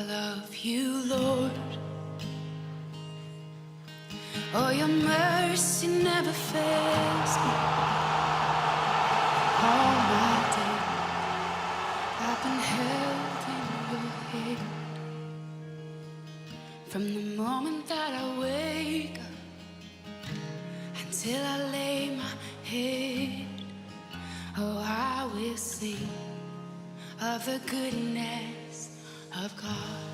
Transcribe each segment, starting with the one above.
love you, Lord. Oh, your mercy never fails me. All my day I've been held in your hand. From the moment that I wake up until I lay my head, oh, I will sing of the goodness of God.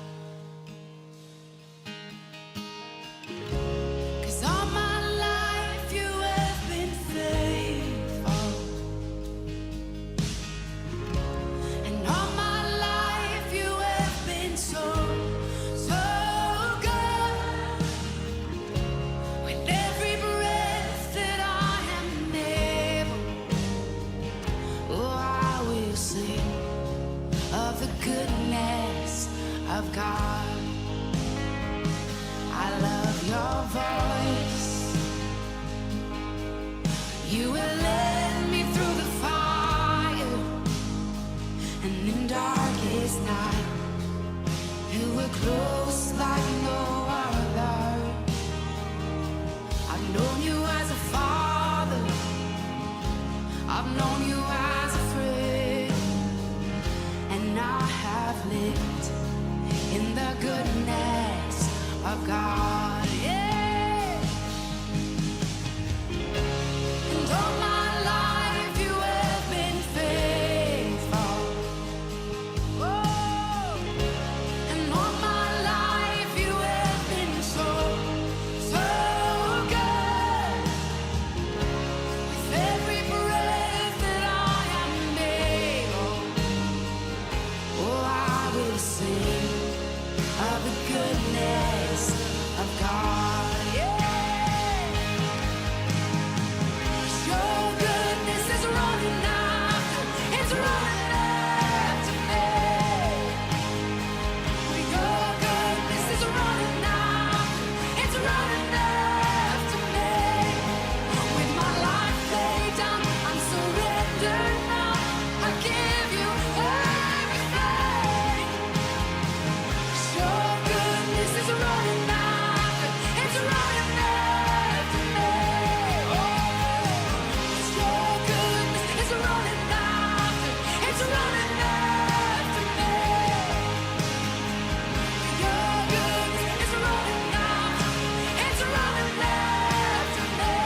'Cause all my life you have been faithful, and all my life you have been so, so good. With every breath that I am able, oh, I will sing of the goodness of God. I love your voice. You will lead me through the fire, and in darkest night you were close like no other. I've known you as a father, I've known you as a friend, and I have lived in the goodness of God, yeah. And all my life you have been faithful. Oh, and all my life you have been so, so good. With every breath that I am able, oh, I will sing of the goodness of God, yeah. 'Cause your goodness is running after, it's running after me. Your goodness is running after, it's running after me. With my life laid down, I'm surrendered now. I give you everything. 'Cause your goodness is running after, it's running after me. Oh, 'cause your goodness is running after, it's running after me. Your goodness is running after, it's running after me.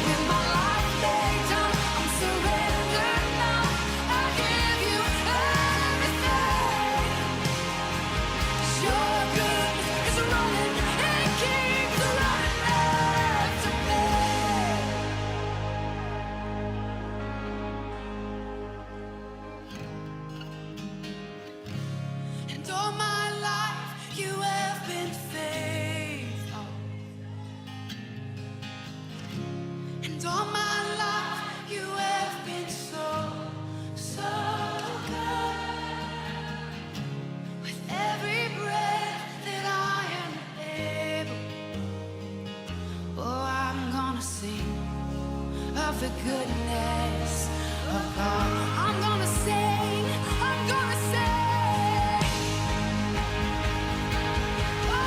With my life laid down, I'm surrendered now. I give you everything. 'Cause your goodness is running, it keeps running after me. And all my life you have been faithful, and all my life you have been so, so good. With every breath that I am able, oh, I'm gonna sing of the goodness of God. I'm gonna sing, I'm gonna sing. Oh,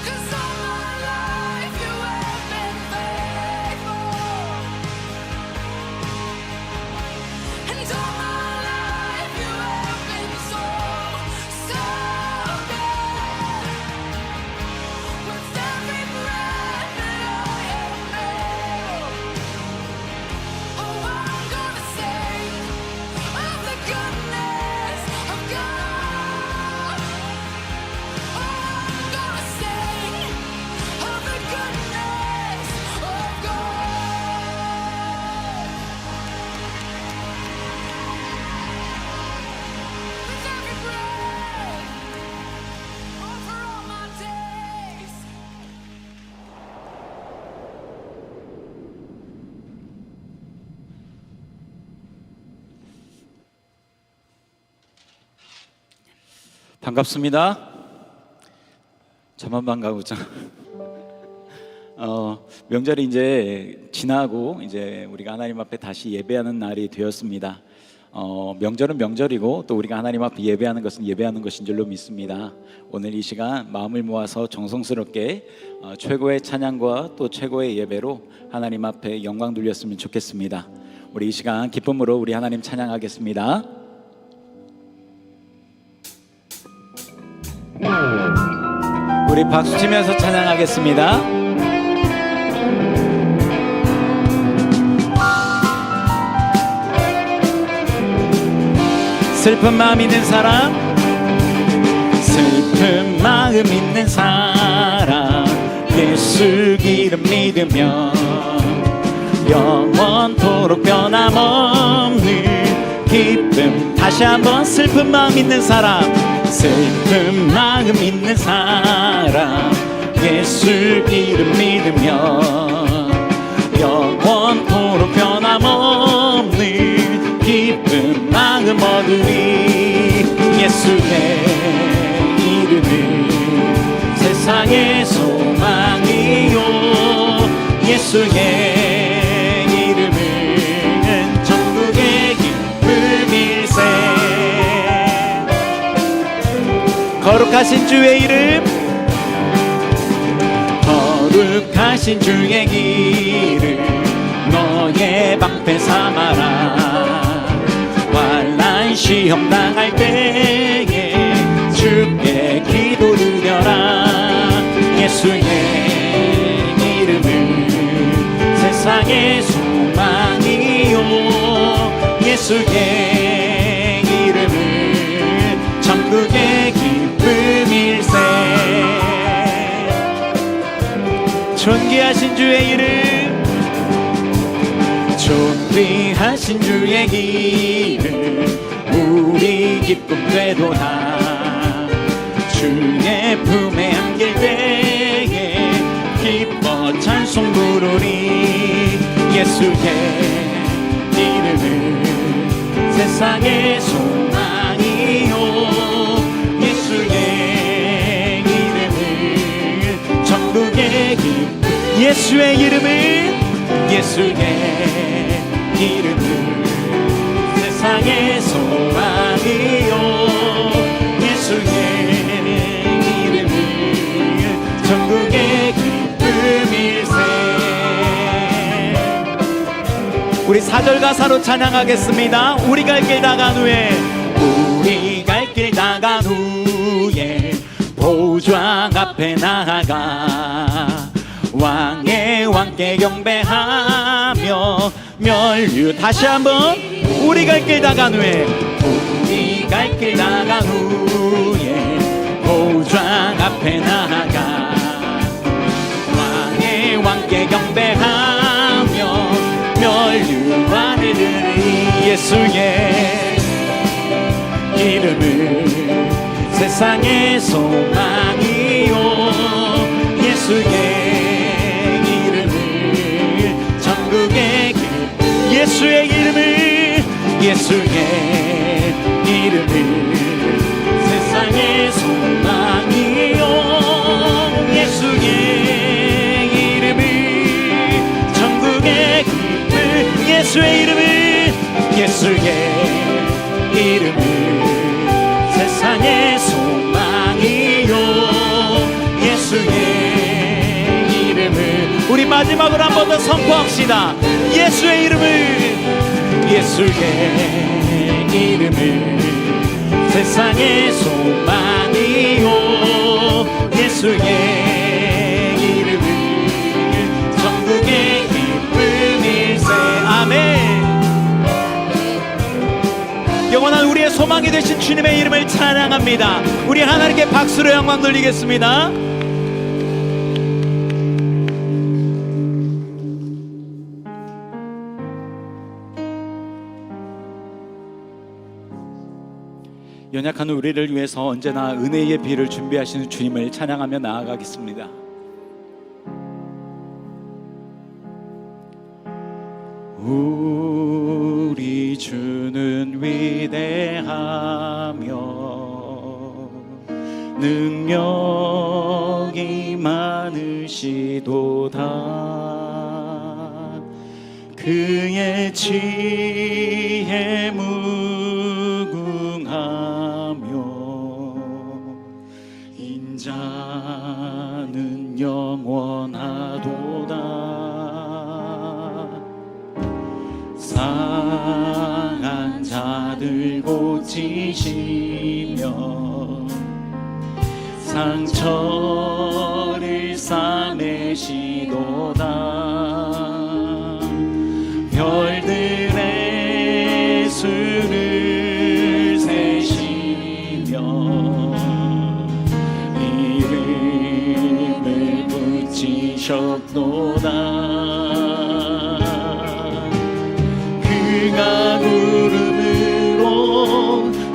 'cause all my life you have been faithful, and all my life you have been so, so good. With every breath that I am able, oh, I'm gonna sing of the goodness of God. Oh, I'm gonna sing of the goodness of God. With every breath, oh, for all my days. 반갑습니다. 저만 반가우죠. 명절이 이제 지나고 이제 우리가 하나님 앞에 다시 예배하는 날이 되었습니다. 명절은 명절이고 또 우리가 하나님 앞에 예배하는 것은 예배하는 것인 줄로 믿습니다. 오늘 이 시간 마음을 모아서 정성스럽게 최고의 찬양과 또 최고의 예배로 하나님 앞에 영광 돌렸으면 좋겠습니다. 우리 이 시간 기쁨으로 우리 하나님 찬양하겠습니다. 우리 박수 치면서 찬양하겠습니다. 슬픈 마음 있는 사람, 슬픈 마음 있는 사람, 예수 기름 믿으면 영원토록 변함없는 기쁨. 다시 한번 슬픈 마음 있는 사람, 슬픈 마음 있는 사람, 예수 기름 믿으면 영원토록 변함없는 기쁨 마음 얻으리. 예수의 이름은 세상의 소망이요, 예수의 이름은 천국의 기쁨일세. 거룩하신 주의 이름, 거룩하신 주의 이름 너의 방패 삼아라. 환난 시험 당할 때에 주께 기도 드려라. 예수의 이름은 세상의 소망이요, 예수의 이름은 천국의 기쁨일세. 존귀하신 주의 이름, 존귀하신 주의 이름 우리 기쁨 되도다. 주의 품에 안길 때에 기뻐 찬송 부르리. 예수의 이름은 세상의 소망이요, 예수의 이름은 천국의 기쁨. 예수의 이름은, 예수의 이름은 세상의 소망이요, 예수의 이름은 천국의 기쁨일세. 우리 4절 가사로 찬양하겠습니다. 우리 갈 길 나간 후에, 우리 갈 길 나간 후에 보좌 앞에 나아가 왕의 왕께 경배하며 멸류. 다시 한번 우리 갈 길 나간 후에, 우리 갈 길 나간 후에 보좌 앞에 나아가 왕의 왕께 경배하며 멸류 안에 들으리. 예수의 이름은 세상의 소망이요, 예수의 천국의 길. 예수의 이름은, 예수의 이름은 세상의 소망이요, 예수의 이름은 천국의 기쁨. 예수의 이름은, 예수의 이름은 세상의 소망이요, 예수의 우리 마지막으로 한 번 더 선포합시다. 예수의 이름은, 예수의 이름은 세상의 소망이요, 예수의 이름은 천국의 기쁨일세. 아멘. 영원한 우리의 소망이 되신 주님의 이름을 찬양합니다. 우리 하나님께 박수로 영광 돌리겠습니다. 연약한 우리를 위해서 언제나 은혜의 비를 준비하시는 주님을 찬양하며 나아가겠습니다. 우리 주는 위대하며 능력이 많으시도다. 그의 지혜 상한 자들 고치시며 상처를 싸매시도다. 별들의 수를 세시며 이름을 붙이셨도다. 그가 구름으로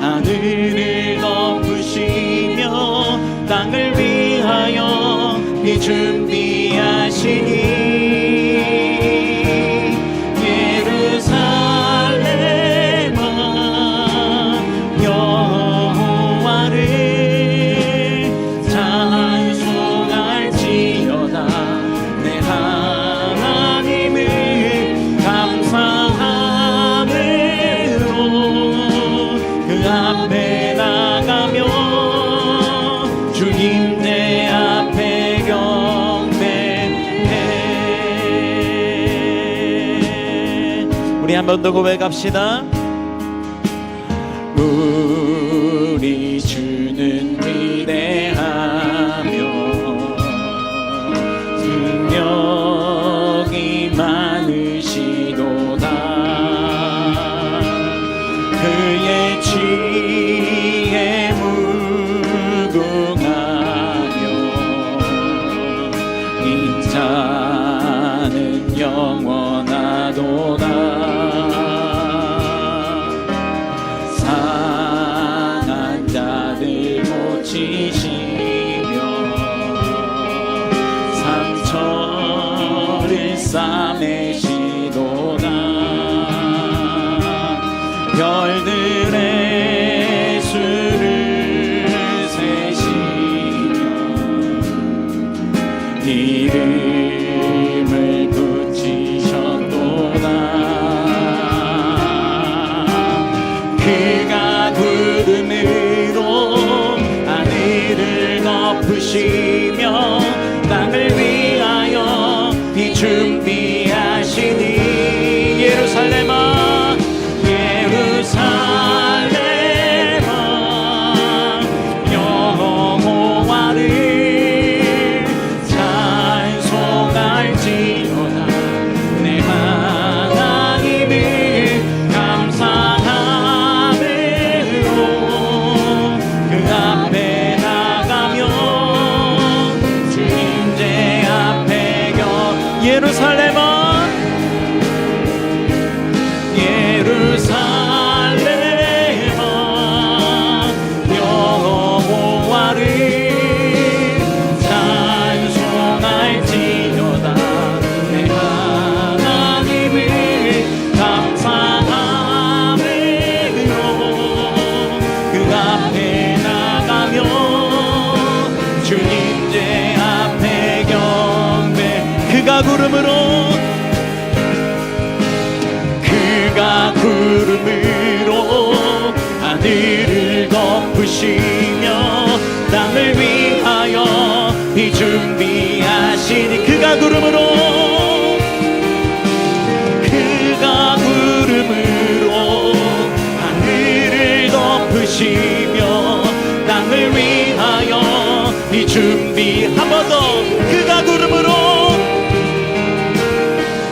하늘을 덮으시며 땅을 위하여 비 준비하시니 예루살렘아 여호와를 찬송할지어다. 내 하나님을 감사함으로 그 앞에 나가며 주님 내 앞에 경배해. 우리 한 번 더 고백합시다. 우리 주는 위대하며 능력이 많으시도다. 그의 지혜 무궁하며 인자는 영원하도다. 상한 자들 고치시며 상처를 싸매시도다. 별들의 수를 세시며 이름을 붙이셨도다. 그가 구름으로 하늘을 덮으시며 땅을 위하여 비 준비하시니 예루살렘아 예루살렘아 여호와를 찬송할지어다. 내 하나님을 감사함으로 그 앞에 나가며 주님 제 앞에 예루살렘아 예루살렘아 여호와를 찬송할지어다. 내 하나님을 감사함으로 그 앞에 나가며 주님 제 앞에 경배. 그가 구름으로 하늘을 덮으시며 땅을 위하여 비 준비하시니 그가 구름으로 하늘을 덮으시며 땅을 위하여 비 준비. 한 번 더.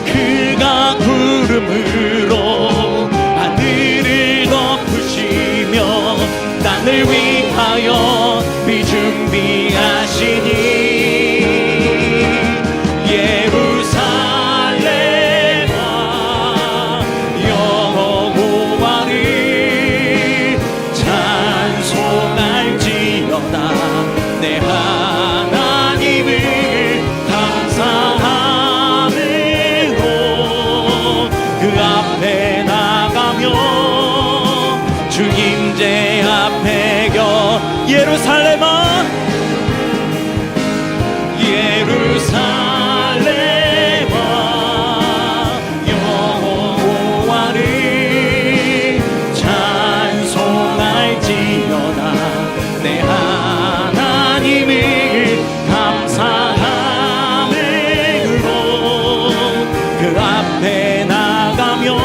그가 구름으로 하늘을 덮으시며 땅을 위하여 비 준비하시니 예루살렘아 여호와를 찬송할지어다. 내 하나님을 감사함으로 그 앞에 나가며 주님 제 앞에 예루살렘아 예루살렘아 여호와를 찬송할지어다. 내 하나님을 감사함으로 그 앞에 나가며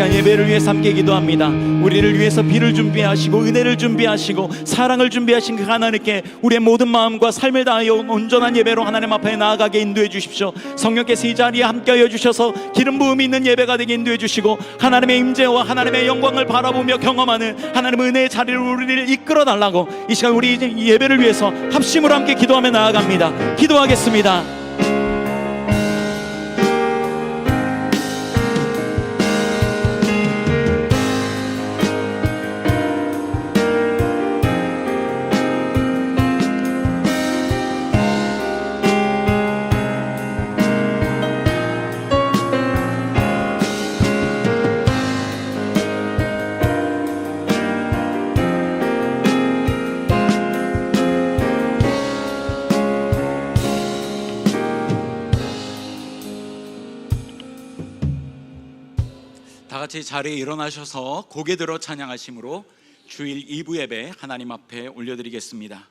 시간 예배를 위해서 함께 기도합니다. 우리를 위해서 비를 준비하시고 은혜를 준비하시고 사랑을 준비하신 그 하나님께 우리의 모든 마음과 삶을 다하여 온전한 예배로 하나님 앞에 나아가게 인도해 주십시오. 성령께서 이 자리에 함께하여 주셔서 기름 부음이 있는 예배가 되게 인도해 주시고 하나님의 임재와 하나님의 영광을 바라보며 경험하는 하나님의 은혜의 자리로 우리를 이끌어 달라고 이 시간 우리 예배를 위해서 합심으로 함께 기도하며 나아갑니다. 기도하겠습니다. 다 같이 자리에 일어나셔서 고개 들어 찬양하심으로 주일 2부 예배 하나님 앞에 올려드리겠습니다.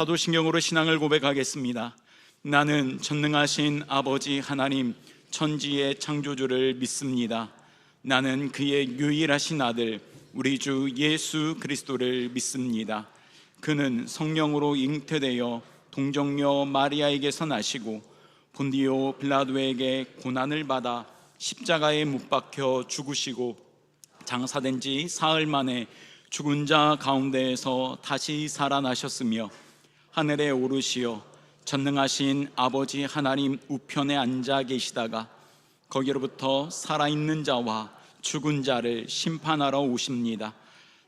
사도신경으로 신앙을 고백하겠습니다. 나는 전능하신 아버지 하나님 천지의 창조주를 믿습니다. 나는 그의 유일하신 아들 우리 주 예수 그리스도를 믿습니다. 그는 성령으로 잉태되어 동정녀 마리아에게서 나시고 본디오 빌라도에게 고난을 받아 십자가에 못 박혀 죽으시고 장사된 지 사흘 만에 죽은 자 가운데에서 다시 살아나셨으며 하늘에 오르시어 전능하신 아버지 하나님 우편에 앉아 계시다가 거기로부터 살아있는 자와 죽은 자를 심판하러 오십니다.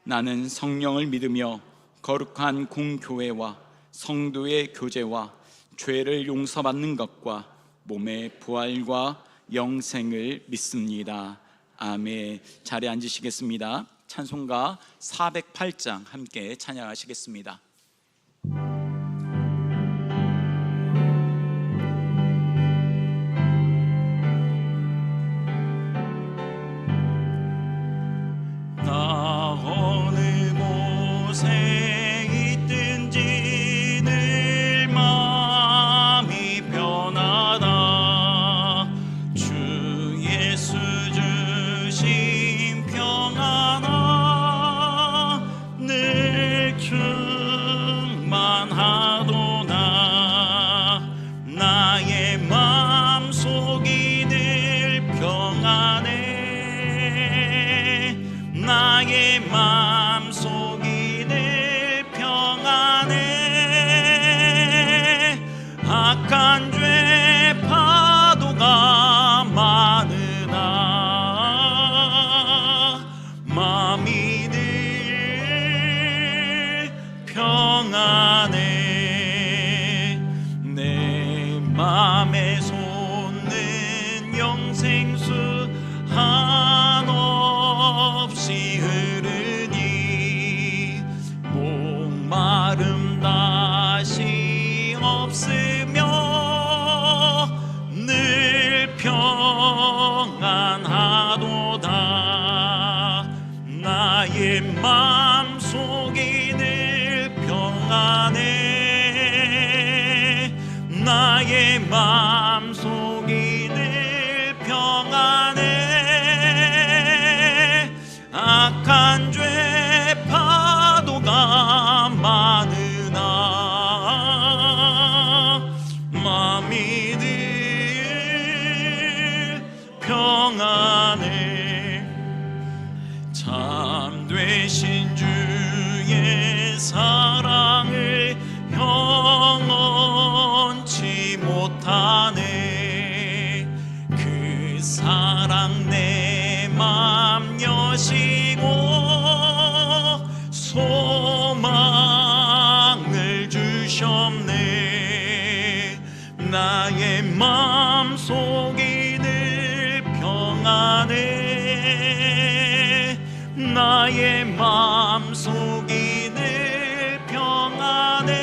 나는 성령을 믿으며 거룩한 공교회와 성도의 교제와 죄를 용서받는 것과 몸의 부활과 영생을 믿습니다. 아멘. 자리에 앉으시겠습니다. 찬송가 408장 함께 찬양하시겠습니다. 생수 한없이 흐르니 하시고 소망을 주셨네. 나의 마음속이 늘 평안해. 나의 마음속이 늘 평안해.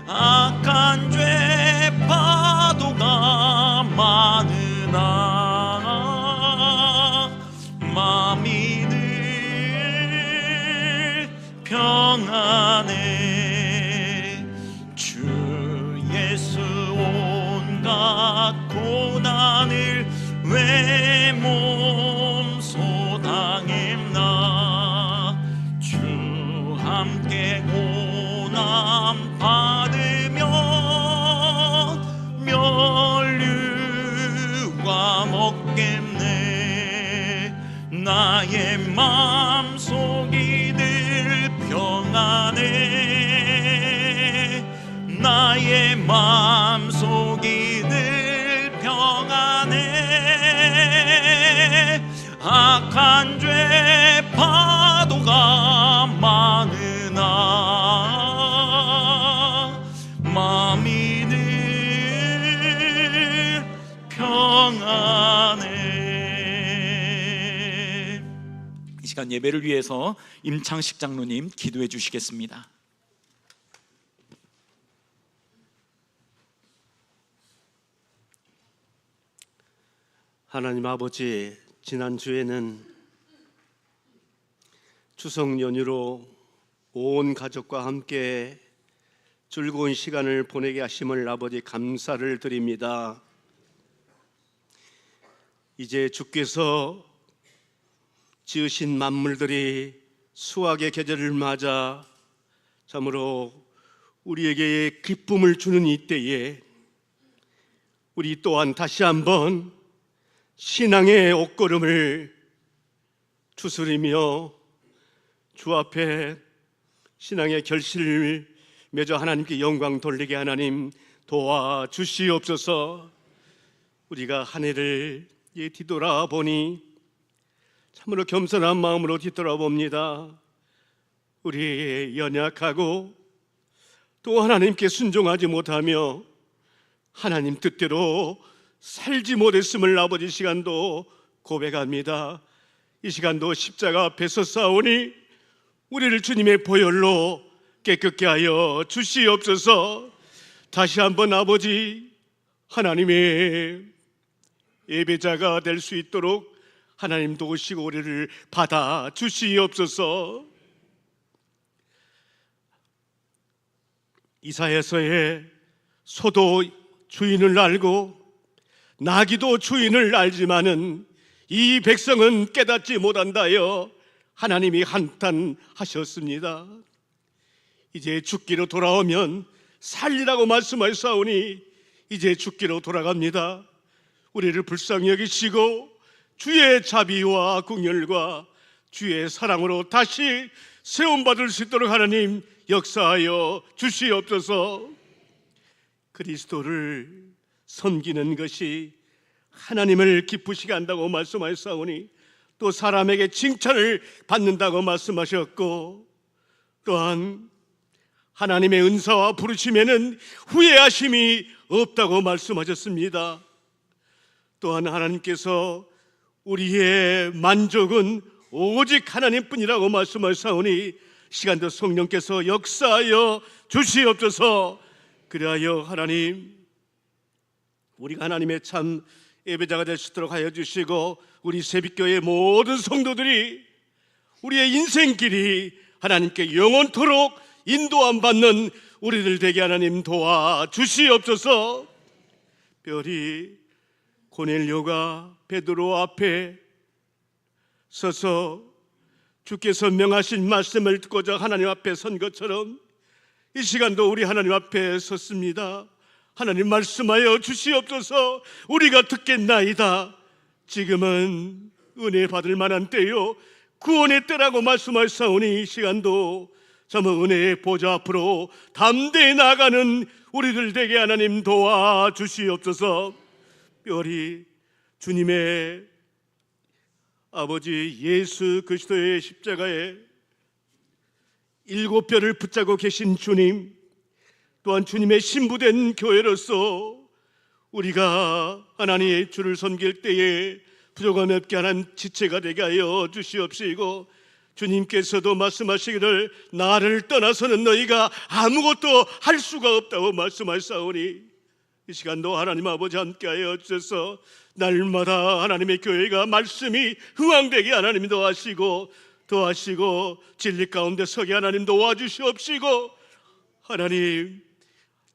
악한 죄 파도가 많으나 마음이 늘 평안해. 주 예수 온갖 고난을 왜 몸소 당했나. 주 함께 고난 받으며 멸류관 먹겠네. 나의 마음속이 늘 평안해. 나의 마음속이 늘 평안해. 악한 죄 파도가 많으나 마음이 늘 평안해. 이 시간 예배를 위해서 임창식 장로님 기도해 주시겠습니다. 하나님 아버지, 지난주에는 추석 연휴로 온 가족과 함께 즐거운 시간을 보내게 하심을 아버지 감사를 드립니다. 이제 주께서 지으신 만물들이 수확의 계절을 맞아 참으로 우리에게 기쁨을 주는 이때에 우리 또한 다시 한번 신앙의 옷걸음을 추스리며 주 앞에 신앙의 결실을 맺어 하나님께 영광 돌리게 하나님 도와주시옵소서. 우리가 한 해를 뒤돌아보니 참으로 겸손한 마음으로 뒤돌아봅니다. 우리 연약하고 또 하나님께 순종하지 못하며 하나님 뜻대로 살지 못했음을 아버지 시간도 고백합니다. 이 시간도 십자가 앞에서 싸우니 우리를 주님의 보혈로 깨끗게 하여 주시옵소서. 다시 한번 아버지 하나님의 예배자가 될 수 있도록 하나님 도우시고 우리를 받아 주시옵소서. 이사야서에 소도 주인을 알고 나귀도 주인을 알지만은 이 백성은 깨닫지 못한다여 하나님이 한탄하셨습니다. 이제 죽기로 돌아오면 살리라고 말씀하셨사오니 이제 죽기로 돌아갑니다. 우리를 불쌍히 여기시고 주의 자비와 긍휼과 주의 사랑으로 다시 세움받을 수 있도록 하나님 역사하여 주시옵소서. 그리스도를 섬기는 것이 하나님을 기쁘시게 한다고 말씀하셨사오니 또 사람에게 칭찬을 받는다고 말씀하셨고 또한 하나님의 은사와 부르심에는 후회하심이 없다고 말씀하셨습니다. 또한 하나님께서 우리의 만족은 오직 하나님뿐이라고 말씀하셨사오니 시간도 성령께서 역사하여 주시옵소서. 그리하여 하나님 우리가 하나님의 참 예배자가 될 수 있도록 하여 주시고 우리 새빛교회 모든 성도들이 우리의 인생길이 하나님께 영원토록 인도함 받는 우리들 되게 하나님 도와주시옵소서. 별이 고넬료가 베드로 앞에 서서 주께서 명하신 말씀을 듣고자 하나님 앞에 선 것처럼 이 시간도 우리 하나님 앞에 섰습니다. 하나님 말씀하여 주시옵소서. 우리가 듣겠나이다. 지금은 은혜 받을 만한 때요 구원의 때라고 말씀하셨사오니 이 시간도 참 은혜의 보좌 앞으로 담대히 나가는 우리들 되게 하나님 도와주시옵소서. 별이 주님의 아버지 예수 그리스도의 십자가에 7뼈를 붙잡고 계신 주님, 또한 주님의 신부된 교회로서 우리가 하나님의 주를 섬길 때에 부족함 없게 하는 지체가 되게 하여 주시옵시고, 주님께서도 말씀하시기를 나를 떠나서는 너희가 아무것도 할 수가 없다고 말씀하시오니, 이 시간도 하나님 아버지 함께하여 주셔서 날마다 하나님의 교회가 말씀이 흥왕되게 하나님이 도와주시고 진리 가운데 서게 하나님 도와주시옵시고, 하나님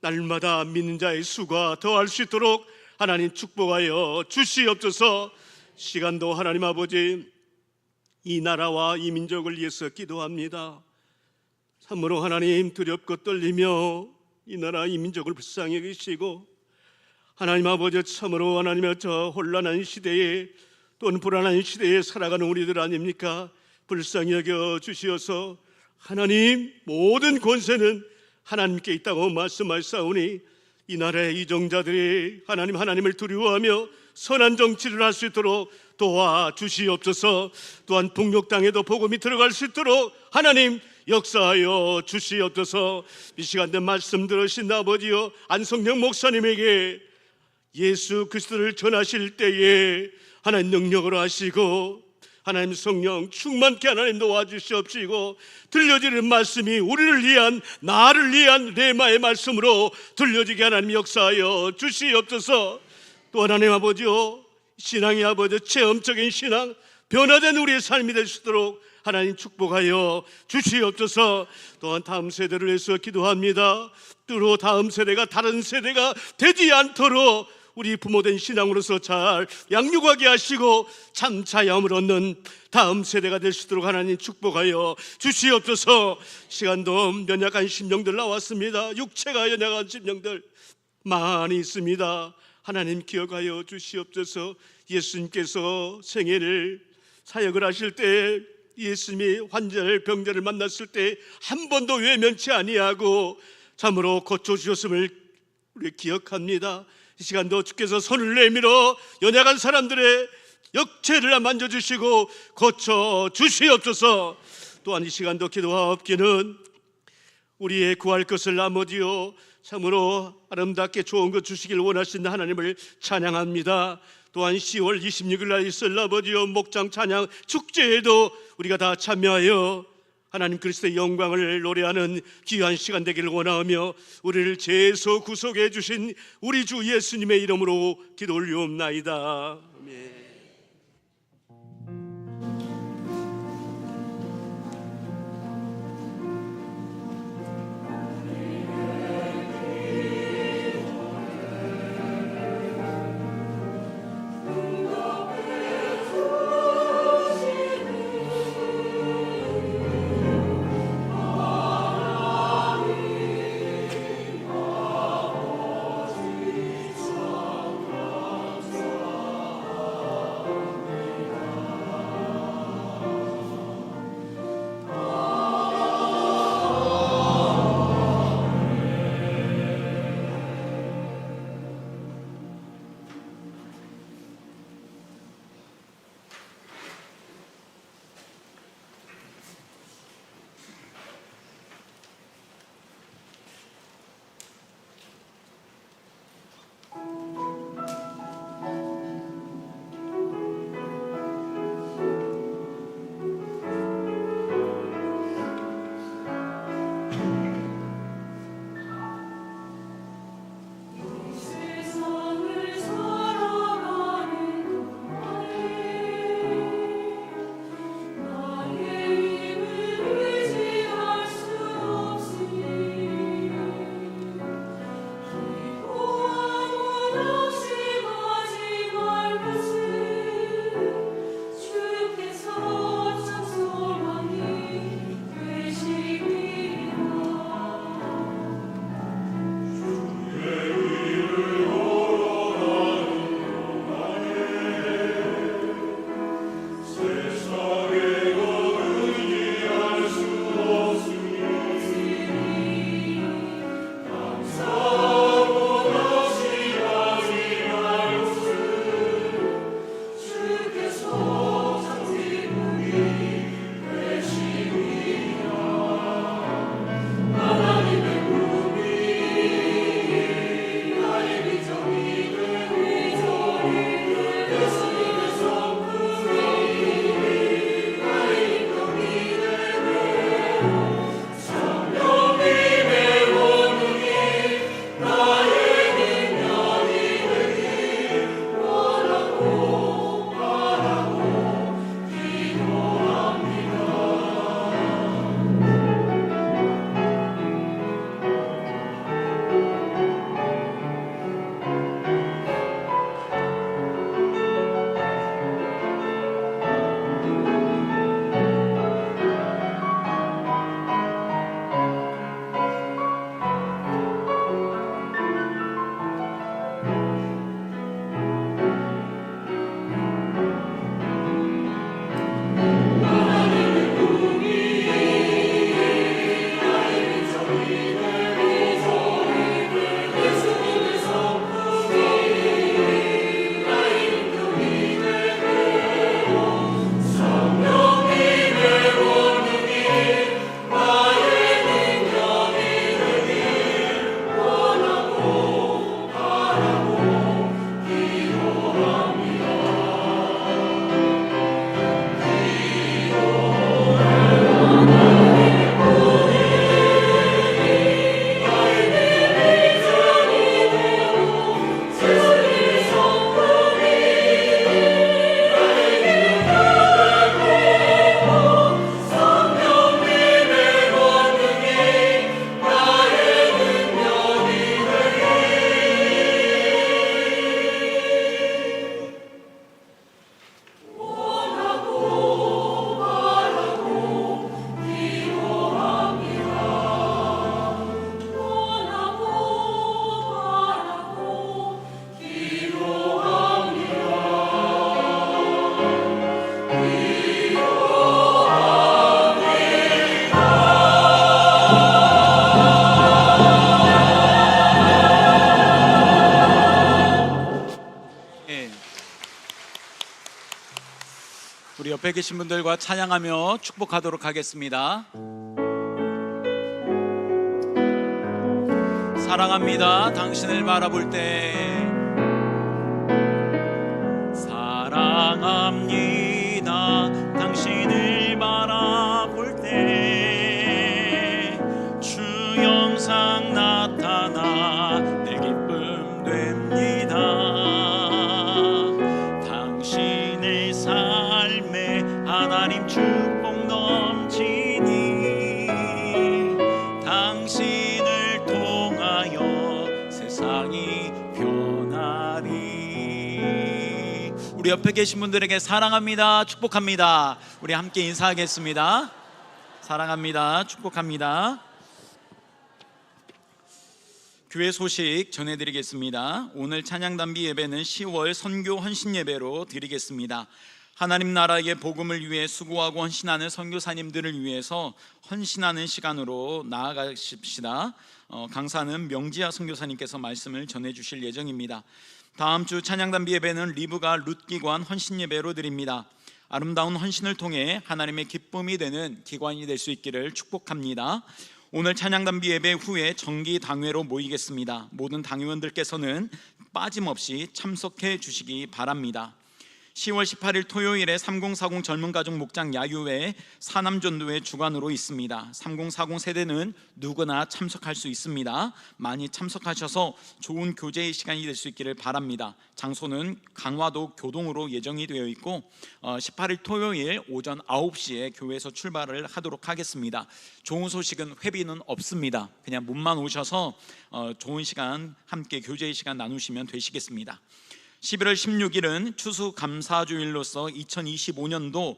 날마다 믿는 자의 수가 더할 수 있도록 하나님 축복하여 주시옵소서. 시간도 하나님 아버지 이 나라와 이 민족을 위해서 기도합니다. 참으로 하나님 두렵고 떨리며 이 나라 이 민족을 불쌍히 여기시고, 하나님 아버지 참으로 하나님의 저 혼란한 시대에 또는 불안한 시대에 살아가는 우리들 아닙니까? 불쌍히 여겨 주시어서 하나님 모든 권세는 하나님께 있다고 말씀하시오니, 이 나라의 이정자들이 하나님을 두려워하며 선한 정치를 할 수 있도록 도와주시옵소서. 또한 북녘 땅에도 복음이 들어갈 수 있도록 하나님 역사하여 주시옵소서. 이 시간대 말씀 들으신 아버지여, 안성령 목사님에게 예수 그리스도를 전하실 때에 하나님 능력으로 하시고 하나님 성령 충만케 하나님 도와주시옵시고, 들려지는 말씀이 우리를 위한 나를 위한 레마의 말씀으로 들려지게 하나님 역사하여 주시옵소서. 또 하나님 아버지요, 신앙의 아버지 체험적인 신앙, 변화된 우리의 삶이 될 수 있도록 하나님 축복하여 주시옵소서. 또한 다음 세대를 위해서 기도합니다. 또 다음 세대가 다른 세대가 되지 않도록 우리 부모된 신앙으로서 잘 양육하게 하시고 참 자유함을 얻는 다음 세대가 될 수 있도록 하나님 축복하여 주시옵소서. 시간도 연약한 심령들 나왔습니다. 육체가 연약한 심령들 많이 있습니다. 하나님 기억하여 주시옵소서. 예수님께서 생애를 사역을 하실 때 예수님이 환자를 병자를 만났을 때 한 번도 외면치 아니하고 참으로 고쳐주셨음을 우리 기억합니다. 이 시간도 주께서 손을 내밀어 연약한 사람들의 역체를 만져주시고 고쳐주시옵소서. 또한 이 시간도 기도하옵기는 우리의 구할 것을 나머지요 참으로 아름답게 좋은 것 주시길 원하신다 하나님을 찬양합니다. 또한 10월 26일 날 있을 아버지요 목장 찬양 축제에도 우리가 다 참여하여 하나님 그리스도의 영광을 노래하는 귀한 시간 되기를 원하며, 우리를 죄에서 구속해 주신 우리 주 예수님의 이름으로 기도 올리옵나이다. 아멘. 우리 옆에 계신 분들과 찬양하며 축복하도록 하겠습니다. 사랑합니다. 당신을 바라볼 때 사랑합니다. 당신을 바라볼 때 주 영상 나타나 늘 기쁨 됩니다. 당신의 삶에 하나님 축복 넘치니 당신을 통하여 세상이 변하리. 우리 옆에 계신 분들에게 사랑합니다, 축복합니다. 우리 함께 인사하겠습니다. 사랑합니다, 축복합니다. 교회 소식 전해드리겠습니다. 오늘 찬양단비 예배는 10월 선교 헌신 예배로 드리겠습니다. 하나님 나라의 복음을 위해 수고하고 헌신하는 선교사님들을 위해서 헌신하는 시간으로 나아가십시다. 강사는 명지아 선교사님께서 말씀을 전해주실 예정입니다. 다음 주 찬양단비 예배는 리브가 룻기관 헌신 예배로 드립니다. 아름다운 헌신을 통해 하나님의 기쁨이 되는 기관이 될 수 있기를 축복합니다. 오늘 찬양단비 예배 후에 정기 당회로 모이겠습니다. 모든 당회원들께서는 빠짐없이 참석해 주시기 바랍니다. 10월 18일 토요일에 3040 젊은가족 목장 야유회 사남전도회 주관으로 있습니다. 3040 세대는 누구나 참석할 수 있습니다. 많이 참석하셔서 좋은 교제의 시간이 될 수 있기를 바랍니다. 장소는 강화도 교동으로 예정이 되어 있고 18일 토요일 오전 9시에 교회에서 출발을 하도록 하겠습니다. 좋은 소식은 회비는 없습니다. 그냥 몸만 오셔서 좋은 시간 함께 교제의 시간 나누시면 되시겠습니다. 11월 16일은 추수감사주일로서 2025년도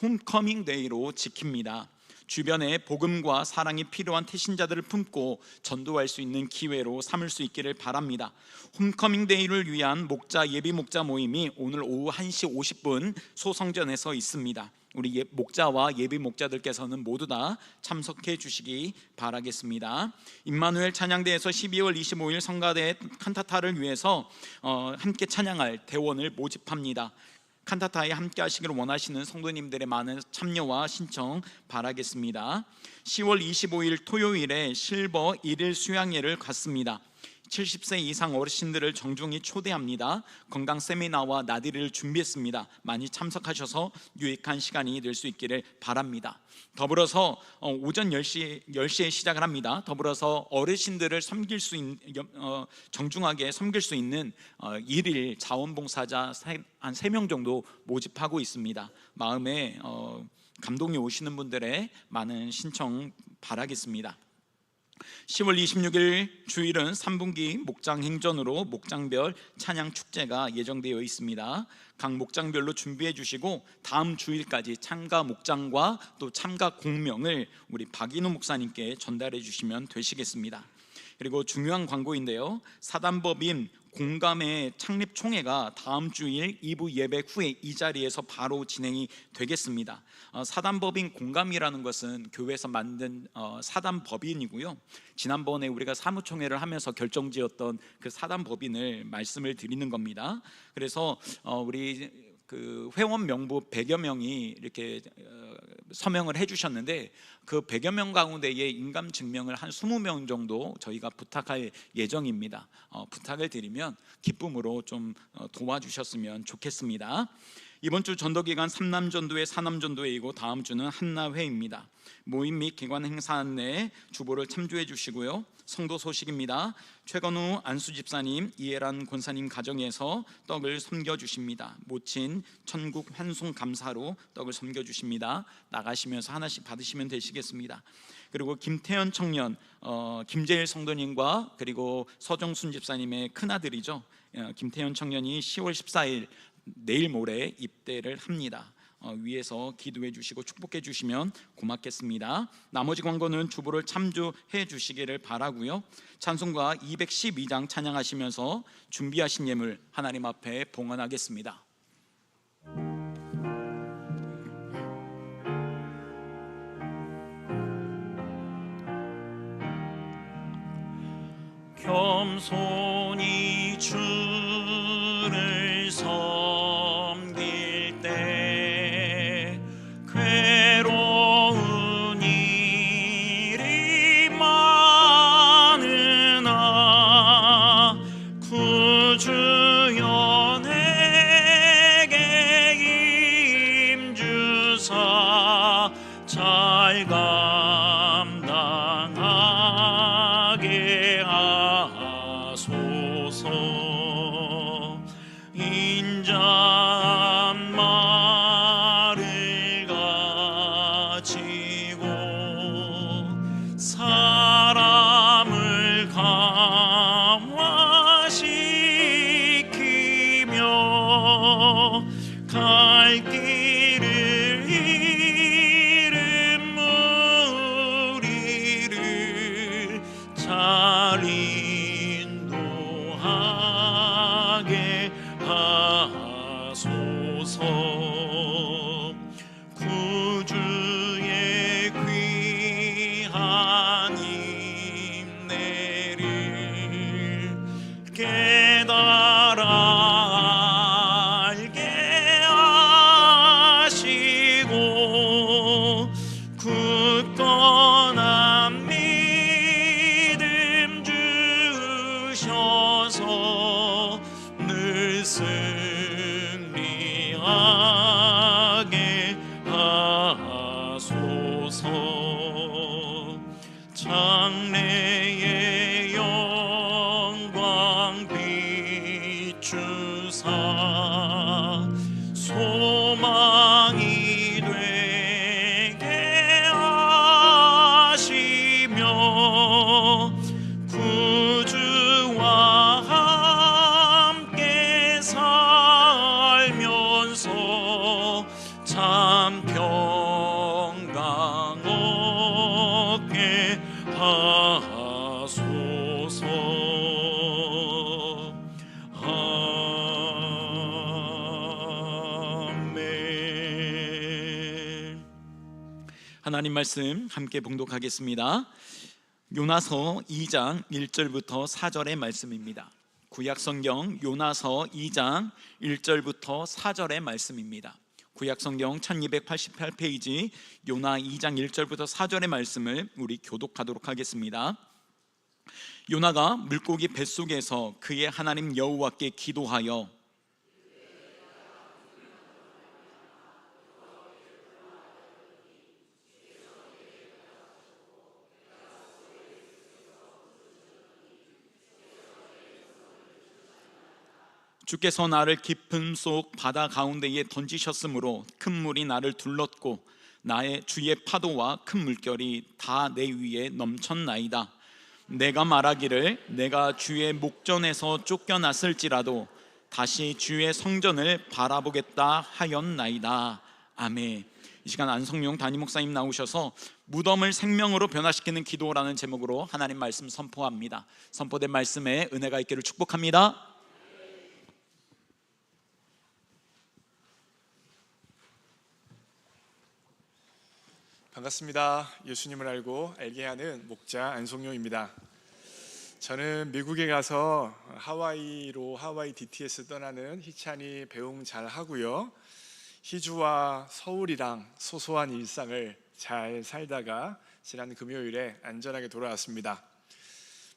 홈커밍 데이로 지킵니다. 주변에 복음과 사랑이 필요한 태신자들을 품고 전도할 수 있는 기회로 삼을 수 있기를 바랍니다. 홈커밍 데이를 위한 목자 예비 목자 모임이 오늘 오후 1시 50분 소성전에서 있습니다. 우리 목자와 예비 목자들께서는 모두 다 참석해 주시기 바라겠습니다. 임마누엘 찬양대에서 12월 25일 성가대 칸타타를 위해서 함께 찬양할 대원을 모집합니다. 칸타타에 함께 하시기를 원하시는 성도님들의 많은 참여와 신청 바라겠습니다. 10월 25일 토요일에 실버 1일 수양회를 갖습니다. 70세 이상 어르신들을 정중히 초대합니다. 건강 세미나와 나들이를 준비했습니다. 많이 참석하셔서 유익한 시간이 될 수 있기를 바랍니다. 더불어서 오전 10시에 시작을 합니다. 더불어서 어르신들을 섬길 수 있는, 정중하게 섬길 수 있는 일일 자원봉사자 한 3명 정도 모집하고 있습니다. 마음에 감동이 오시는 분들의 많은 신청 바라겠습니다. 10월 26일 주일은 3분기 목장 행전으로 목장별 찬양 축제가 예정되어 있습니다. 각 목장별로 준비해 주시고 다음 주일까지 참가 목장과 또 참가 공명을 우리 박인우 목사님께 전달해 주시면 되시겠습니다. 그리고 중요한 광고인데요, 사단법인 공감의 창립 총회가 다음 주일 2부 예배 후에 이 자리에서 바로 진행이 되겠습니다. 사단법인 공감이라는 것은 교회에서 만든 사단법인이고요. 지난번에 우리가 사무총회를 하면서 결정지었던 그 사단법인을 말씀을 드리는 겁니다. 그래서 우리 그 회원 명부 100여 명이 이렇게 서명을 해주셨는데 그 100여 명 가운데에 인감 증명을 한 20명 정도 저희가 부탁할 예정입니다. 부탁을 드리면 기쁨으로 좀 도와주셨으면 좋겠습니다. 이번 주 전도기간 3남전도회 4남전도회이고 다음 주는 한나회입니다. 모임 및 기관 행사 안내 주보를 참조해 주시고요. 성도 소식입니다. 최건우 안수집사님, 이해란 권사님 가정에서 떡을 섬겨주십니다. 모친 천국 환송 감사로 떡을 섬겨주십니다. 나가시면서 하나씩 받으시면 되시겠습니다. 그리고 김태현 청년, 김재일 성도님과 그리고 서정순 집사님의 큰아들이죠. 김태현 청년이 10월 14일 내일 모레 입대를 합니다. 위에서 기도해 주시고 축복해 주시면 고맙겠습니다. 나머지 광고는 주보를 참조해 주시기를 바라고요. 찬송가 212장 찬양하시면서 준비하신 예물 하나님 앞에 봉헌하겠습니다. 겸손히 주를 섬길 때 잘 감당하게 하소서. 인자한 말을 가지고 사람을 감화시키며 갈 길을 잃은 무리를 잘 인도하게 하소서. 구주의 귀한 인내를 깨달아 알게 하시고 굳건한 믿음 주셔서 늘 승리하게 하소서. 장래의 영광 비추사 소망이 되게 하시며 구주와 함께 살면서 참 평강 얻게 하소서. 아멘. 하나님 말씀 함께 봉독하겠습니다. 요나서 2장 1절부터 4절의 말씀입니다. 구약성경 요나서 2장 1절부터 4절의 말씀입니다. 구약성경 1288페이지 요나 2장 1절부터 4절의 말씀을 우리 교독하도록 하겠습니다. 요나가 물고기 뱃속에서 그의 하나님 여호와께 기도하여 주께서 나를 깊은 속 바다 가운데에 던지셨으므로 큰 물이 나를 둘렀고 나의 주의 파도와 큰 물결이 다 내 위에 넘쳤나이다. 내가 말하기를 내가 주의 목전에서 쫓겨났을지라도 다시 주의 성전을 바라보겠다 하였나이다. 아멘. 이 시간 안성용 담임 목사님 나오셔서 무덤을 생명으로 변화시키는 기도라는 제목으로 하나님 말씀 선포합니다. 선포된 말씀에 은혜가 있기를 축복합니다. 반갑습니다. 예수님을 알게 하는 목자 안성용입니다. 저는 미국에 가서 하와이 DTS 떠나는 희찬이 배웅 잘 하고요. 희주와 서울이랑 소소한 일상을 잘 살다가 지난 금요일에 안전하게 돌아왔습니다.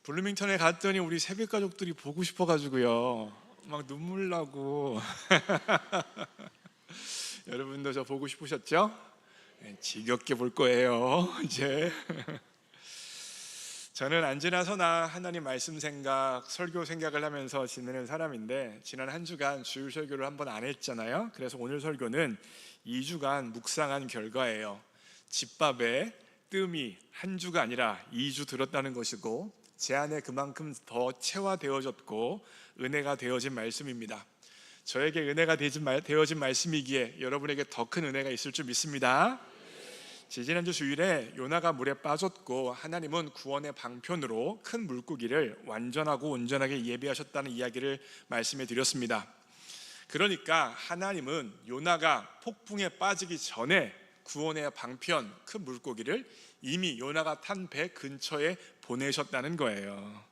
블루밍턴에 갔더니 우리 새벽 가족들이 보고 싶어가지고요. 막 눈물 나고 여러분도 저 보고 싶으셨죠? 지겹게 볼 거예요. 이제 저는 언제나 서나 하나님 말씀 생각, 설교 생각을 하면서 지내는 사람인데 지난 한 주간 주일 설교를 한 번 안 했잖아요. 그래서 오늘 설교는 2주간 묵상한 결과예요. 집밥에 뜸이 한 주가 아니라 2주 들었다는 것이고 제 안에 그만큼 더 체화되어졌고 은혜가 되어진 말씀입니다. 저에게 은혜가 되어진 말씀이기에 여러분에게 더 큰 은혜가 있을 줄 믿습니다. 지난주 주일에 요나가 물에 빠졌고 하나님은 구원의 방편으로 큰 물고기를 완전하고 온전하게 예비하셨다는 이야기를 말씀해 드렸습니다. 그러니까 하나님은 요나가 폭풍에 빠지기 전에 구원의 방편 큰 물고기를 이미 요나가 탄 배 근처에 보내셨다는 거예요.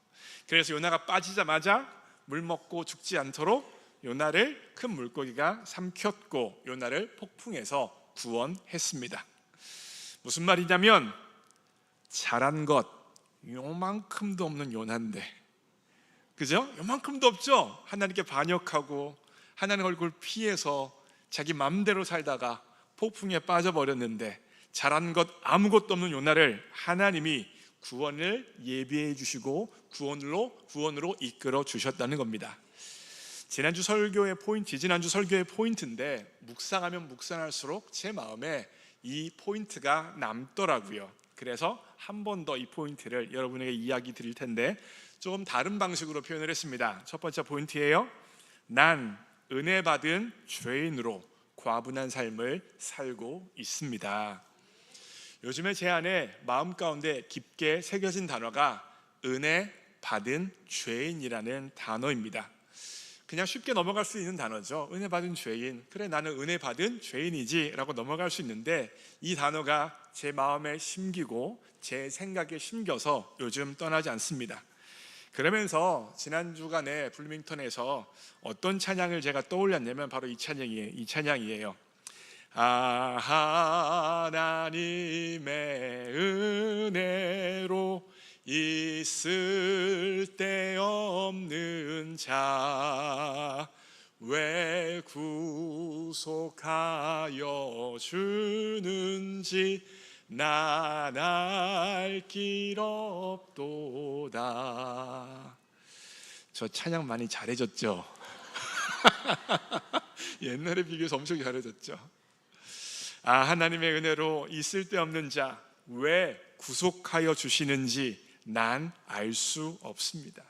그래서 요나가 빠지자마자 물 먹고 죽지 않도록 요나를 큰 물고기가 삼켰고 요나를 폭풍에서 구원했습니다. 무슨 말이냐면 잘한 것 요만큼도 없는 요나인데, 그죠? 요만큼도 없죠? 하나님께 반역하고 하나님 얼굴 피해서 자기 맘대로 살다가 폭풍에 빠져버렸는데 잘한 것 아무것도 없는 요나를 하나님이 구원을 예비해 주시고 구원으로 이끌어 주셨다는 겁니다. 지난주 설교의 포인트인데 묵상하면 묵상할수록 제 마음에 이 포인트가 남더라고요. 그래서 한 번 더 이 포인트를 여러분에게 이야기 드릴 텐데 조금 다른 방식으로 표현을 했습니다. 첫 번째 포인트예요. 난 은혜 받은 죄인으로 과분한 삶을 살고 있습니다. 요즘에 제 안에 마음 가운데 깊게 새겨진 단어가 은혜 받은 죄인이라는 단어입니다. 그냥 쉽게 넘어갈 수 있는 단어죠. 은혜 받은 죄인, 그래 나는 은혜 받은 죄인이지 라고 넘어갈 수 있는데 이 단어가 제 마음에 심기고 제 생각에 심겨서 요즘 떠나지 않습니다. 그러면서 지난 주간에 블루밍턴에서 어떤 찬양을 제가 떠올렸냐면 바로 이 찬양이에요. 하나님의 은혜로 있을 데 없는 자 왜 구속하여 주는지 난 알 길 없도다. 저 찬양 많이 잘해졌죠? 옛날에 비교해서 엄청 잘해졌죠? 하나님의 은혜로 있을 데 없는 자 왜 구속하여 주시는지 난 알 수 없습니다.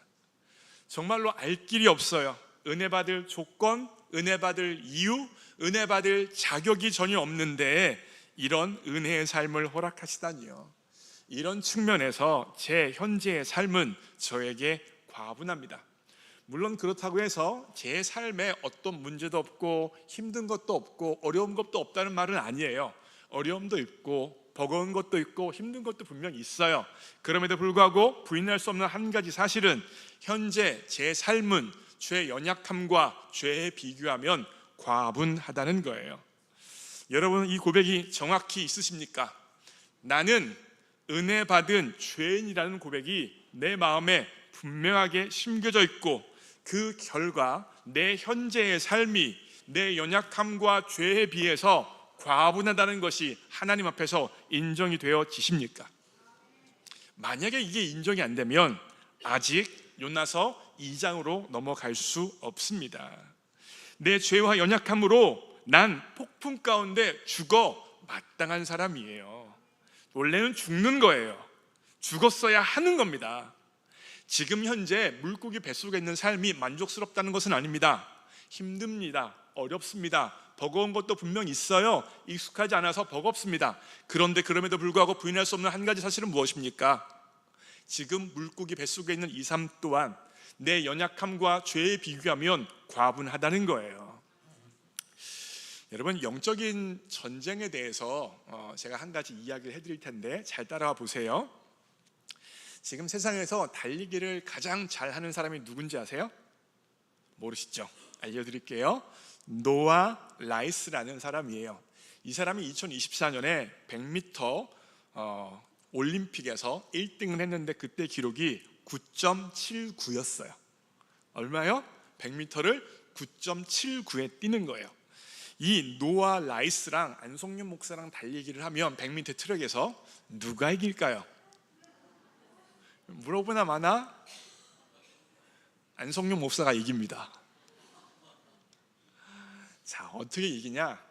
정말로 알 길이 없어요. 은혜 받을 조건, 은혜 받을 이유, 은혜 받을 자격이 전혀 없는데 이런 은혜의 삶을 허락하시다니요. 이런 측면에서 제 현재의 삶은 저에게 과분합니다. 물론 그렇다고 해서 제 삶에 어떤 문제도 없고 힘든 것도 없고 어려운 것도 없다는 말은 아니에요. 어려움도 있고 버거운 것도 있고 힘든 것도 분명히 있어요. 그럼에도 불구하고 부인할 수 없는 한 가지 사실은 현재 제 삶은 죄의 연약함과 죄에 비교하면 과분하다는 거예요. 여러분 이 고백이 정확히 있으십니까? 나는 은혜 받은 죄인이라는 고백이 내 마음에 분명하게 심겨져 있고 그 결과 내 현재의 삶이 내 연약함과 죄에 비해서 과분하다는 것이 하나님 앞에서 인정이 되어지십니까? 만약에 이게 인정이 안 되면 아직 요나서 2장으로 넘어갈 수 없습니다. 내 죄와 연약함으로 난 폭풍 가운데 죽어 마땅한 사람이에요. 원래는 죽는 거예요. 죽었어야 하는 겁니다. 지금 현재 물고기 뱃속에 있는 삶이 만족스럽다는 것은 아닙니다. 힘듭니다. 어렵습니다. 버거운 것도 분명 있어요. 익숙하지 않아서 버겁습니다. 그런데 그럼에도 불구하고 부인할 수 없는 한 가지 사실은 무엇입니까? 지금 물고기 뱃속에 있는 이 삶 또한 내 연약함과 죄에 비교하면 과분하다는 거예요. 여러분 영적인 전쟁에 대해서 제가 한 가지 이야기를 해드릴 텐데 잘 따라와 보세요. 지금 세상에서 달리기를 가장 잘하는 사람이 누군지 아세요? 모르시죠? 알려드릴게요. 노아 라이스라는 사람이에요. 이 사람이 2024년에 100m 올림픽에서 1등을 했는데 그때 기록이 9.79였어요. 얼마요? 100m를 9.79에 뛰는 거예요. 이 노아 라이스랑 안성윤 목사랑 달리기를 하면 100m 트랙에서 누가 이길까요? 물어보나 마나 안성윤 목사가 이깁니다. 자, 어떻게 이기냐?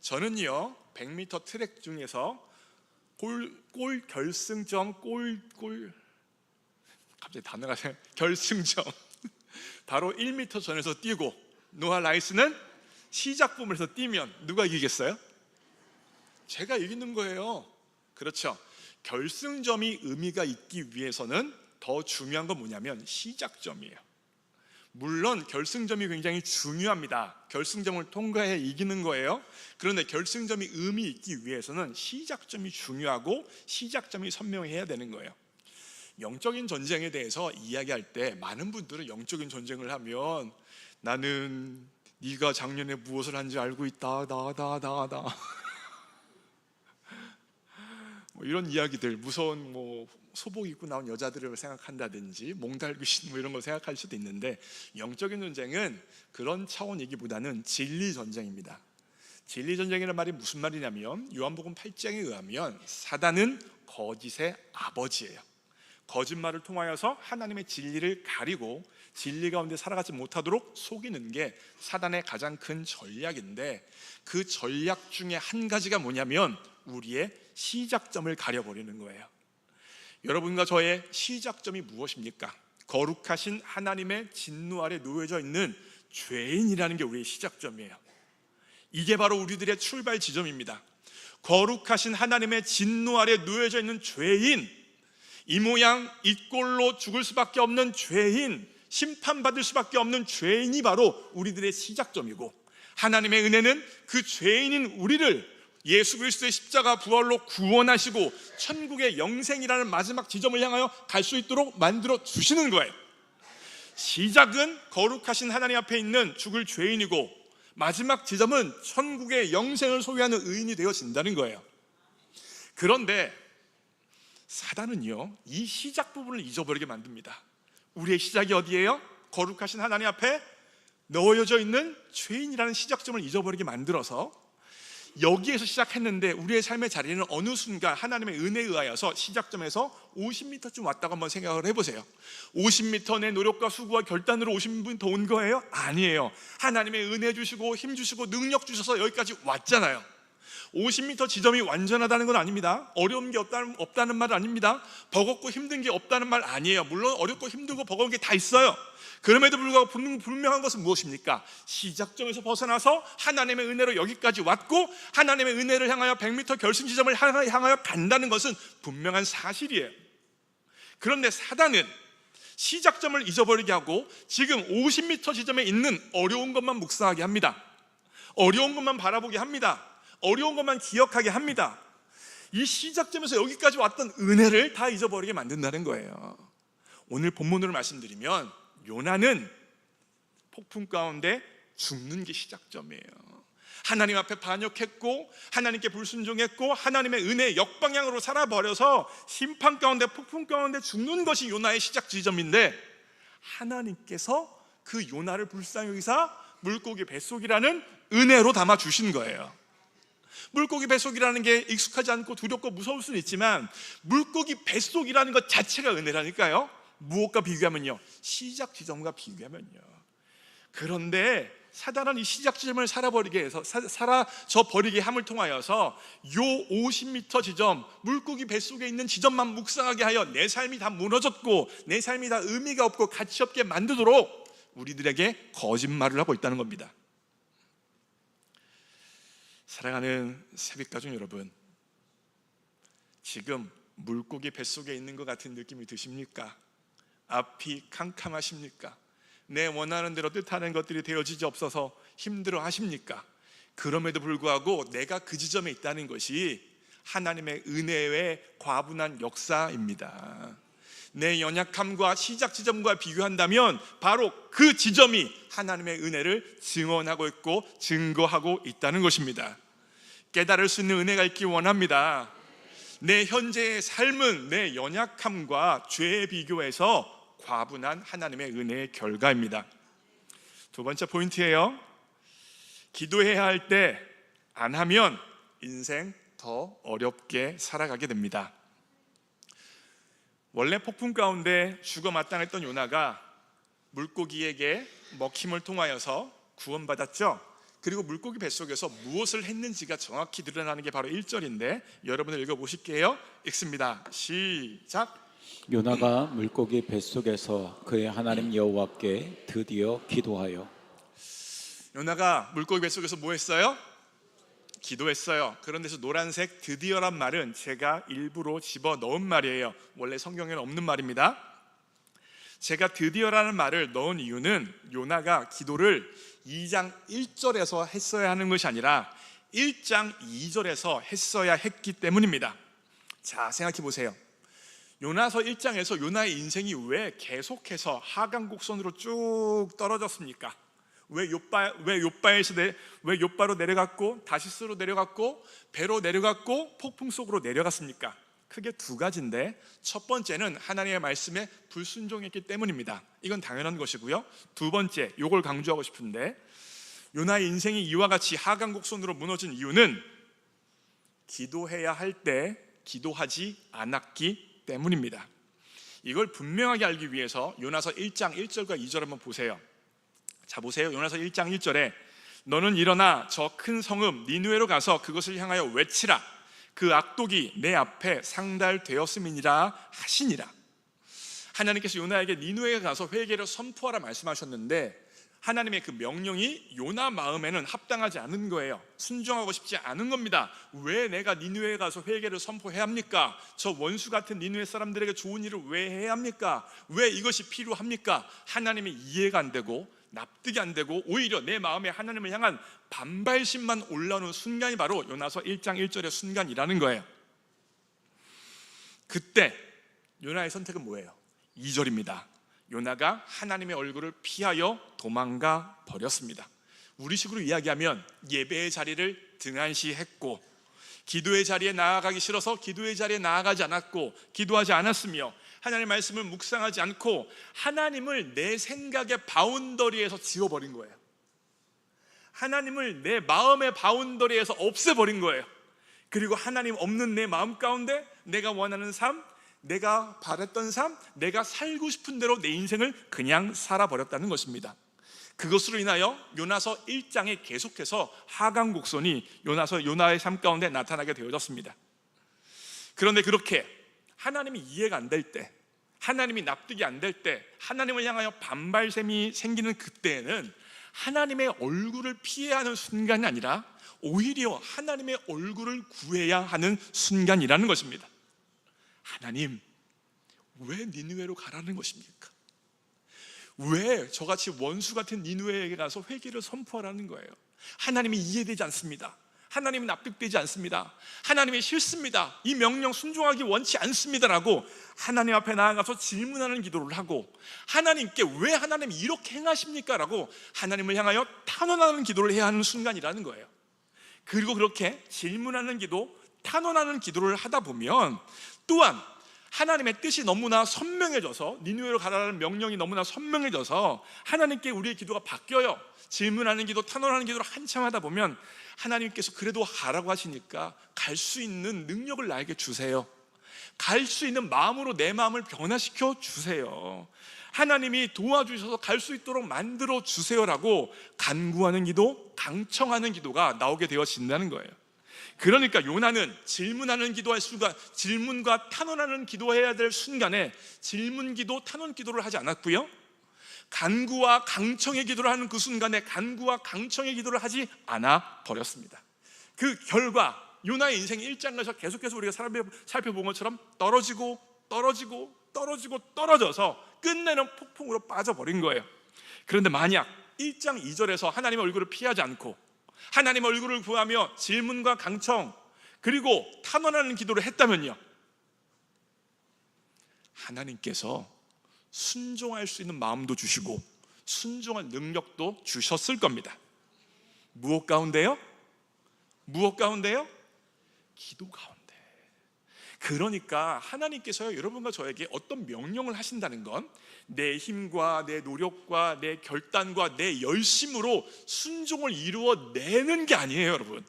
저는요 100m 트랙 중에서 골 결승점 갑자기 단어가 결승점 바로 1m 전에서 뛰고 노아 라이스는 시작 부분에서 뛰면 누가 이기겠어요? 제가 이기는 거예요. 그렇죠. 결승점이 의미가 있기 위해서는 더 중요한 건 뭐냐면 시작점이에요. 물론 결승점이 굉장히 중요합니다. 결승점을 통과해 이기는 거예요. 그런데 결승점이 의미 있기 위해서는 시작점이 중요하고 시작점이 선명해야 되는 거예요. 영적인 전쟁에 대해서 이야기할 때 많은 분들은 영적인 전쟁을 하면 나는 네가 작년에 무엇을 한지 알고 있다 나 뭐 이런 이야기들, 무서운 소복 입고 나온 여자들을 생각한다든지 몽달귀신 이런 걸 생각할 수도 있는데 영적인 전쟁은 그런 차원이기보다는 진리 전쟁입니다. 진리전쟁이라는 말이 무슨 말이냐면 요한복음 8장에 의하면 사단은 거짓의 아버지예요. 거짓말을 통하여서 하나님의 진리를 가리고 진리 가운데 살아가지 못하도록 속이는 게 사단의 가장 큰 전략인데, 그 전략 중에 한 가지가 뭐냐면 우리의 시작점을 가려버리는 거예요. 여러분과 저의 시작점이 무엇입니까? 거룩하신 하나님의 진노 아래 놓여져 있는 죄인이라는 게 우리의 시작점이에요. 이게 바로 우리들의 출발 지점입니다. 거룩하신 하나님의 진노 아래 놓여져 있는 죄인, 이 모양 이 꼴로 죽을 수밖에 없는 죄인, 심판받을 수밖에 없는 죄인이 바로 우리들의 시작점이고, 하나님의 은혜는 그 죄인인 우리를 예수 그리스도의 십자가 부활로 구원하시고 천국의 영생이라는 마지막 지점을 향하여 갈 수 있도록 만들어 주시는 거예요. 시작은 거룩하신 하나님 앞에 있는 죽을 죄인이고, 마지막 지점은 천국의 영생을 소유하는 의인이 되어진다는 거예요. 그런데 사단은요, 이 시작 부분을 잊어버리게 만듭니다. 우리의 시작이 어디예요? 거룩하신 하나님 앞에 놓여져 있는 죄인이라는 시작점을 잊어버리게 만들어서 여기에서 시작했는데 우리의 삶의 자리는 어느 순간 하나님의 은혜에 의하여서 시작점에서 50m쯤 왔다고 한번 생각을 해보세요. 50m 내 노력과 수고와 결단으로 50m 온 거예요? 아니에요. 하나님의 은혜 주시고 힘 주시고 능력 주셔서 여기까지 왔잖아요. 50m 지점이 완전하다는 건 아닙니다. 어려운 게 없다는 말은 아닙니다. 버겁고 힘든 게 없다는 말 아니에요. 물론 어렵고 힘들고 버거운 게 다 있어요. 그럼에도 불구하고 분명한 것은 무엇입니까? 시작점에서 벗어나서 하나님의 은혜로 여기까지 왔고, 하나님의 은혜를 향하여 100m 결승 지점을 향하여 간다는 것은 분명한 사실이에요. 그런데 사단은 시작점을 잊어버리게 하고 지금 50m 지점에 있는 어려운 것만 묵상하게 합니다. 어려운 것만 바라보게 합니다. 어려운 것만 기억하게 합니다. 이 시작점에서 여기까지 왔던 은혜를 다 잊어버리게 만든다는 거예요. 오늘 본문으로 말씀드리면 요나는 폭풍 가운데 죽는 게 시작점이에요. 하나님 앞에 반역했고 하나님께 불순종했고 하나님의 은혜의 역방향으로 살아버려서 심판 가운데 폭풍 가운데 죽는 것이 요나의 시작 지점인데, 하나님께서 그 요나를 불쌍히 여기사 물고기 뱃속이라는 은혜로 담아 주신 거예요. 물고기 뱃속이라는 게 익숙하지 않고 두렵고 무서울 수는 있지만 물고기 뱃속이라는 것 자체가 은혜라니까요. 무엇과 비교하면요, 시작 지점과 비교하면요. 그런데 사단은 이 시작 지점을 사라져 버리게 함을 통하여서 요 50m 지점, 물고기 뱃속에 있는 지점만 묵상하게 하여 내 삶이 다 무너졌고 내 삶이 다 의미가 없고 가치 없게 만들도록 우리들에게 거짓말을 하고 있다는 겁니다. 사랑하는 새벽가족 여러분, 지금 물고기 뱃속에 있는 것 같은 느낌이 드십니까? 앞이 캄캄하십니까? 내 원하는 대로 뜻하는 것들이 되어지지 없어서 힘들어 하십니까? 그럼에도 불구하고 내가 그 지점에 있다는 것이 하나님의 은혜의 과분한 역사입니다. 내 연약함과 시작 지점과 비교한다면 바로 그 지점이 하나님의 은혜를 증언하고 있고 증거하고 있다는 것입니다. 깨달을 수 있는 은혜가 있기 원합니다. 내 현재의 삶은 내 연약함과 죄에 비교해서 과분한 하나님의 은혜의 결과입니다. 두 번째 포인트예요. 기도해야 할 때 안 하면 인생 더 어렵게 살아가게 됩니다. 원래 폭풍 가운데 죽어 마땅했던 요나가 물고기에게 먹힘을 통하여서 구원받았죠. 그리고 물고기 뱃속에서 무엇을 했는지가 정확히 드러나는 게 바로 1절인데 여러분들 읽어보실게요. 읽습니다. 시작. 요나가 물고기 뱃속에서 그의 하나님 여호와께 드디어 기도하여. 요나가 물고기 뱃속에서 뭐 했어요? 기도했어요. 그런데서 노란색 드디어란 말은 제가 일부러 집어넣은 말이에요. 원래 성경에는 없는 말입니다. 제가 드디어라는 말을 넣은 이유는 요나가 기도를 2장 1절에서 했어야 하는 것이 아니라 1장 2절에서 했어야 했기 때문입니다. 자, 생각해 보세요. 요나서 1장에서 요나의 인생이 왜 계속해서 하강 곡선으로 쭉 떨어졌습니까? 왜 욥바로 내려갔고 다시스로 내려갔고 배로 내려갔고 폭풍 속으로 내려갔습니까? 크게 두 가지인데, 첫 번째는 하나님의 말씀에 불순종했기 때문입니다. 이건 당연한 것이고요. 두 번째, 이걸 강조하고 싶은데, 요나의 인생이 이와 같이 하강곡선으로 무너진 이유는 기도해야 할 때 기도하지 않았기 때문입니다. 이걸 분명하게 알기 위해서 요나서 1장 1절과 2절 한번 보세요. 자, 보세요. 요나서 1장 1절에 너는 일어나 저 큰 성읍 니느웨로 가서 그것을 향하여 외치라. 그 악독이 내 앞에 상달되었음이니라 하시니라. 하나님께서 요나에게 니느웨에 가서 회개를 선포하라 말씀하셨는데 하나님의 그 명령이 요나 마음에는 합당하지 않은 거예요. 순종하고 싶지 않은 겁니다. 왜 내가 니느웨에 가서 회개를 선포해야 합니까? 저 원수 같은 니느웨 사람들에게 좋은 일을 왜 해야 합니까? 왜 이것이 필요합니까? 하나님이 이해가 안 되고 납득이 안 되고 오히려 내 마음에 하나님을 향한 반발심만 올라오는 순간이 바로 요나서 1장 1절의 순간이라는 거예요. 그때 요나의 선택은 뭐예요? 2절입니다. 요나가 하나님의 얼굴을 피하여 도망가 버렸습니다. 우리식으로 이야기하면 예배의 자리를 등한시했고 기도의 자리에 나아가기 싫어서 기도의 자리에 나아가지 않았고 기도하지 않았으며 하나님의 말씀을 묵상하지 않고 하나님을 내 생각의 바운더리에서 지워버린 거예요. 하나님을 내 마음의 바운더리에서 없애버린 거예요. 그리고 하나님 없는 내 마음 가운데 내가 원하는 삶, 내가 바랬던 삶, 내가 살고 싶은 대로 내 인생을 그냥 살아버렸다는 것입니다. 그것으로 인하여 요나서 1장에 계속해서 하강곡선이 요나의 삶 가운데 나타나게 되어졌습니다. 그런데 그렇게 하나님이 이해가 안 될 때, 하나님이 납득이 안 될 때, 하나님을 향하여 반발심이 생기는 그때에는 하나님의 얼굴을 피해야 하는 순간이 아니라 오히려 하나님의 얼굴을 구해야 하는 순간이라는 것입니다. 하나님, 왜 니느웨로 가라는 것입니까? 왜 저같이 원수 같은 니느웨에게 가서 회개를 선포하라는 거예요? 하나님이 이해되지 않습니다. 하나님이 납득되지 않습니다. 하나님이 싫습니다. 이 명령 순종하기 원치 않습니다라고 하나님 앞에 나아가서 질문하는 기도를 하고 하나님께 왜 하나님이 이렇게 행하십니까? 라고 하나님을 향하여 탄원하는 기도를 해야 하는 순간이라는 거예요. 그리고 그렇게 질문하는 기도, 탄원하는 기도를 하다 보면 또한 하나님의 뜻이 너무나 선명해져서 니느웨로 가라는 명령이 너무나 선명해져서 하나님께 우리의 기도가 바뀌어요. 질문하는 기도, 탄원하는 기도를 한참 하다 보면 하나님께서 그래도 가라고 하시니까 갈 수 있는 능력을 나에게 주세요. 갈 수 있는 마음으로 내 마음을 변화시켜 주세요. 하나님이 도와주셔서 갈 수 있도록 만들어 주세요라고 간구하는 기도, 강청하는 기도가 나오게 되어진다는 거예요. 그러니까 요나는 질문하는 기도할 순간, 질문과 탄원하는 기도해야 될 순간에 질문 기도, 탄원 기도를 하지 않았고요, 간구와 강청의 기도를 하는 그 순간에 간구와 강청의 기도를 하지 않아 버렸습니다. 그 결과 요나의 인생 1장에서 계속해서 우리가 살펴본 것처럼 떨어져서 끝내는 폭풍으로 빠져버린 거예요. 그런데 만약 1장 2절에서 하나님의 얼굴을 피하지 않고 하나님의 얼굴을 구하며 질문과 강청 그리고 탄원하는 기도를 했다면요, 하나님께서 순종할 수 있는 마음도 주시고 순종할 능력도 주셨을 겁니다. 무엇 가운데요? 기도 가운데. 그러니까 하나님께서요, 여러분과 저에게 어떤 명령을 하신다는 건 내 힘과 내 노력과 내 결단과 내 열심으로 순종을 이루어내는 게 아니에요. 여러분,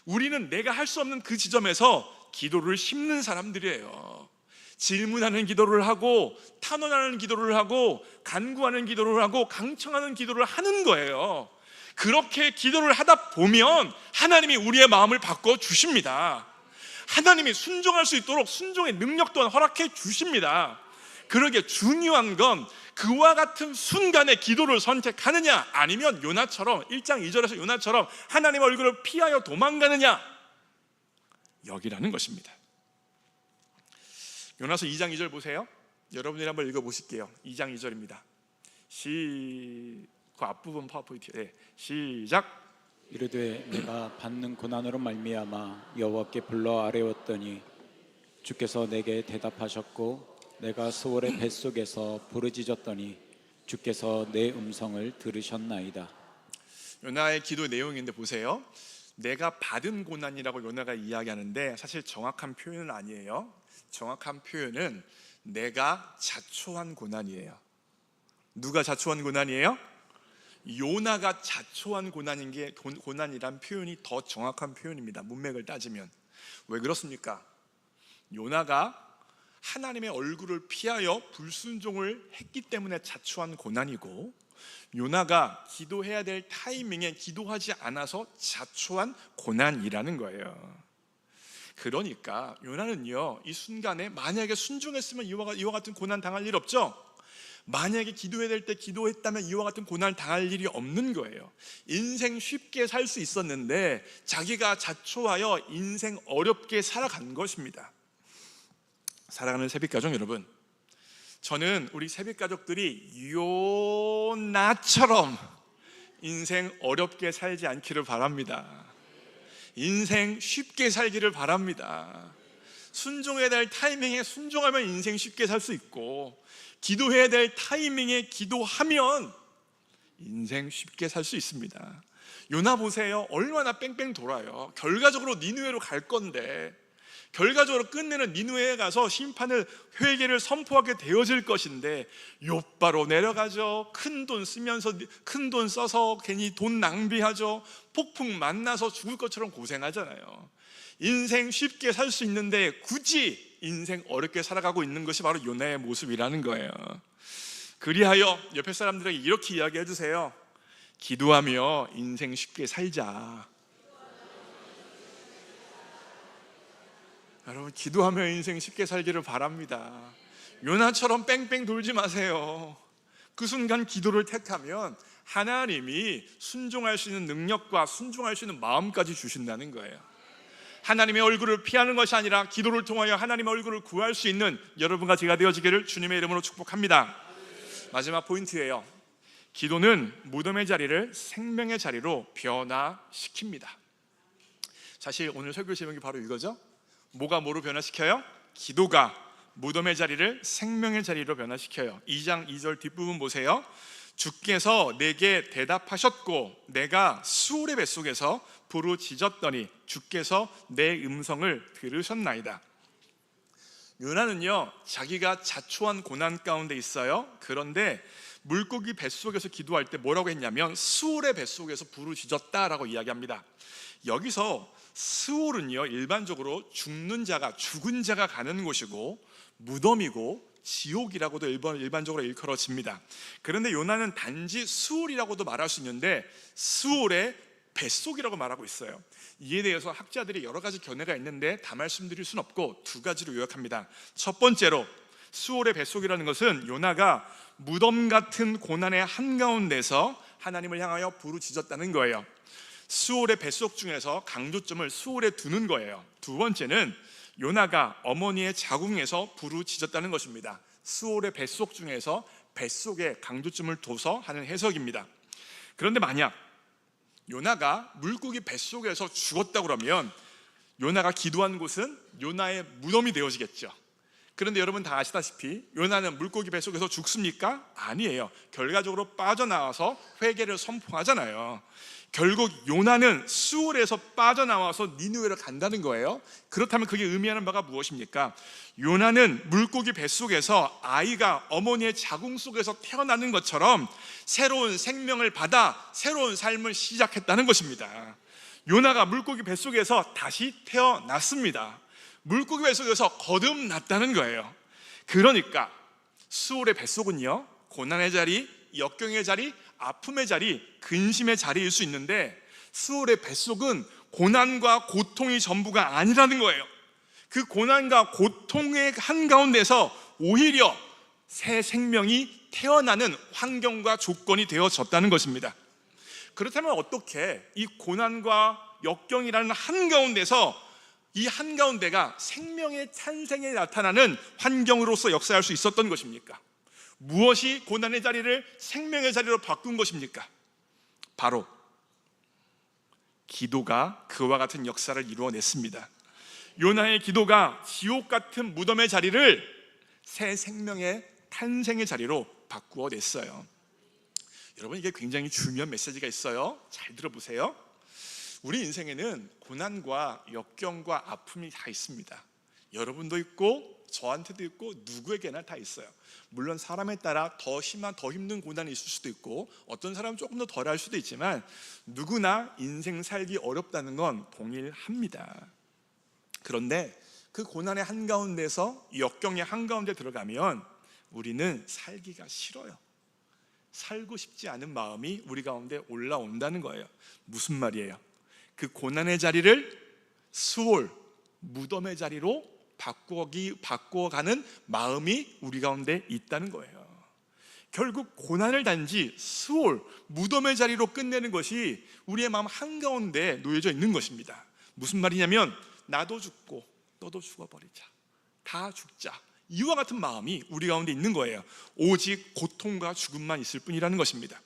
우리는 내가 할 수 없는 그 지점에서 기도를 심는 사람들이에요. 질문하는 기도를 하고 탄원하는 기도를 하고 간구하는 기도를 하고 강청하는 기도를 하는 거예요. 그렇게 기도를 하다 보면 하나님이 우리의 마음을 바꿔 주십니다. 하나님이 순종할 수 있도록 순종의 능력 또한 허락해 주십니다. 그러게 중요한 건 그와 같은 순간에 기도를 선택하느냐 아니면 요나처럼 1장 2절에서 요나처럼 하나님의 얼굴을 피하여 도망가느냐, 여기라는 것입니다. 요나서 2장 2절 보세요. 여러분들이 한번 읽어보실게요. 2장 2절입니다. 그 앞부분 파워포인트 시작. 이르되 내가 받는 고난으로 말미암아 여호와께 불러 아뢰었더니 주께서 내게 대답하셨고 내가 스올의 뱃속에서 부르짖었더니 주께서 내 음성을 들으셨나이다. 요나의 기도 내용인데 보세요. 내가 받은 고난이라고 요나가 이야기하는데 사실 정확한 표현은 아니에요. 정확한 표현은 내가 자초한 고난이에요. 누가 자초한 고난이에요? 요나가 자초한 고난이란 표현이 더 정확한 표현입니다. 문맥을 따지면. 왜 그렇습니까? 요나가 하나님의 얼굴을 피하여 불순종을 했기 때문에 자초한 고난이고, 요나가 기도해야 될 타이밍에 기도하지 않아서 자초한 고난이라는 거예요. 그러니까 요나는요, 이 순간에 만약에 순종했으면 이와 같은 고난 당할 일 없죠. 만약에 기도해야 될 때 기도했다면 이와 같은 고난을 당할 일이 없는 거예요. 인생 쉽게 살 수 있었는데 자기가 자초하여 인생 어렵게 살아간 것입니다. 사랑하는 새빛가족 여러분, 저는 우리 새빛가족들이 요나처럼 인생 어렵게 살지 않기를 바랍니다. 인생 쉽게 살기를 바랍니다. 순종해야 될 타이밍에 순종하면 인생 쉽게 살 수 있고, 기도해야 될 타이밍에 기도하면 인생 쉽게 살 수 있습니다. 요나 보세요. 얼마나 뺑뺑 돌아요. 결과적으로 니느웨로 갈 건데, 결과적으로 끝내는 니느웨에 가서 심판을, 회개를 선포하게 되어질 것인데 욥바로 내려가죠. 큰 돈 쓰면서, 큰 돈 써서 괜히 돈 낭비하죠. 폭풍 만나서 죽을 것처럼 고생하잖아요. 인생 쉽게 살 수 있는데 굳이 인생 어렵게 살아가고 있는 것이 바로 요나의 모습이라는 거예요. 그리하여 옆에 사람들에게 이렇게 이야기해 주세요. 기도하며 인생 쉽게 살자. 여러분, 기도하며 인생 쉽게 살기를 바랍니다. 요나처럼 뺑뺑 돌지 마세요. 그 순간 기도를 택하면 하나님이 순종할 수 있는 능력과 순종할 수 있는 마음까지 주신다는 거예요. 하나님의 얼굴을 피하는 것이 아니라 기도를 통하여 하나님의 얼굴을 구할 수 있는 여러분과 제가 되어지기를 주님의 이름으로 축복합니다. 마지막 포인트예요. 기도는 무덤의 자리를 생명의 자리로 변화시킵니다. 사실 오늘 설교 제목이 바로 이거죠. 뭐가 뭐로 변화시켜요? 기도가 무덤의 자리를 생명의 자리로 변화시켜요. 2장 2절 뒷부분 보세요. 주께서 내게 대답하셨고 내가 수울의 뱃속에서 부르짖었더니 주께서 내 음성을 들으셨나이다. 요나는요, 자기가 자초한 고난 가운데 있어요. 그런데 물고기 뱃속에서 기도할 때 뭐라고 했냐면 수울의 뱃속에서 부르짖었다라고 이야기합니다. 여기서 스올은요, 일반적으로 죽은 자가 가는 곳이고 무덤이고 지옥이라고도 일반적으로 일컬어집니다. 그런데 요나는 단지 수올이라고도 말할 수 있는데 스올의 뱃속이라고 말하고 있어요. 이에 대해서 학자들이 여러 가지 견해가 있는데 다 말씀드릴 수는 없고 두 가지로 요약합니다. 첫 번째로 스올의 뱃속이라는 것은 요나가 무덤 같은 고난의 한가운데서 하나님을 향하여 부르짖었다는 거예요. 스올의 뱃속 중에서 강조점을 스올에 두는 거예요. 두 번째는 요나가 어머니의 자궁에서 부르짖었다는 것입니다. 스올의 뱃속 중에서 뱃속에 강조점을 둬서 하는 해석입니다. 그런데 만약 요나가 물고기 뱃속에서 죽었다 그러면 요나가 기도한 곳은 요나의 무덤이 되어지겠죠. 그런데 여러분 다 아시다시피 요나는 물고기 뱃속에서 죽습니까? 아니에요. 결과적으로 빠져나와서 회개를 선포하잖아요. 결국 요나는 수울에서 빠져나와서 니느웨로 간다는 거예요. 그렇다면 그게 의미하는 바가 무엇입니까? 요나는 물고기 뱃속에서 아이가 어머니의 자궁 속에서 태어나는 것처럼 새로운 생명을 받아 새로운 삶을 시작했다는 것입니다. 요나가 물고기 뱃속에서 다시 태어났습니다. 물고기 뱃속에서 거듭났다는 거예요. 그러니까 수울의 뱃속은요, 고난의 자리, 역경의 자리, 아픔의 자리, 근심의 자리일 수 있는데 수울의 뱃속은 고난과 고통이 전부가 아니라는 거예요. 그 고난과 고통의 한가운데서 오히려 새 생명이 태어나는 환경과 조건이 되어졌다는 것입니다. 그렇다면 어떻게 이 고난과 역경이라는 한가운데서 이 한가운데가 생명의 탄생에 나타나는 환경으로서 역사할 수 있었던 것입니까? 무엇이 고난의 자리를 생명의 자리로 바꾼 것입니까? 바로 기도가 그와 같은 역사를 이루어냈습니다. 요나의 기도가 지옥 같은 무덤의 자리를 새 생명의 탄생의 자리로 바꾸어 냈어요. 여러분, 이게 굉장히 중요한 메시지가 있어요. 잘 들어보세요. 우리 인생에는 고난과 역경과 아픔이 다 있습니다. 여러분도 있고 저한테도 있고 누구에게나 다 있어요. 물론 사람에 따라 더 심한 더 힘든 고난이 있을 수도 있고 어떤 사람은 조금 더 덜할 수도 있지만 누구나 인생 살기 어렵다는 건 동일합니다. 그런데 그 고난의 한가운데서 역경의 한가운데 들어가면 우리는 살기가 싫어요. 살고 싶지 않은 마음이 우리 가운데 올라온다는 거예요. 무슨 말이에요? 그 고난의 자리를 수월, 무덤의 자리로 바꾸어가는 마음이 우리 가운데 있다는 거예요. 결국 고난을 단지 수월, 무덤의 자리로 끝내는 것이 우리의 마음 한가운데 놓여져 있는 것입니다. 무슨 말이냐면 나도 죽고 너도 죽어버리자, 다 죽자, 이와 같은 마음이 우리 가운데 있는 거예요. 오직 고통과 죽음만 있을 뿐이라는 것입니다.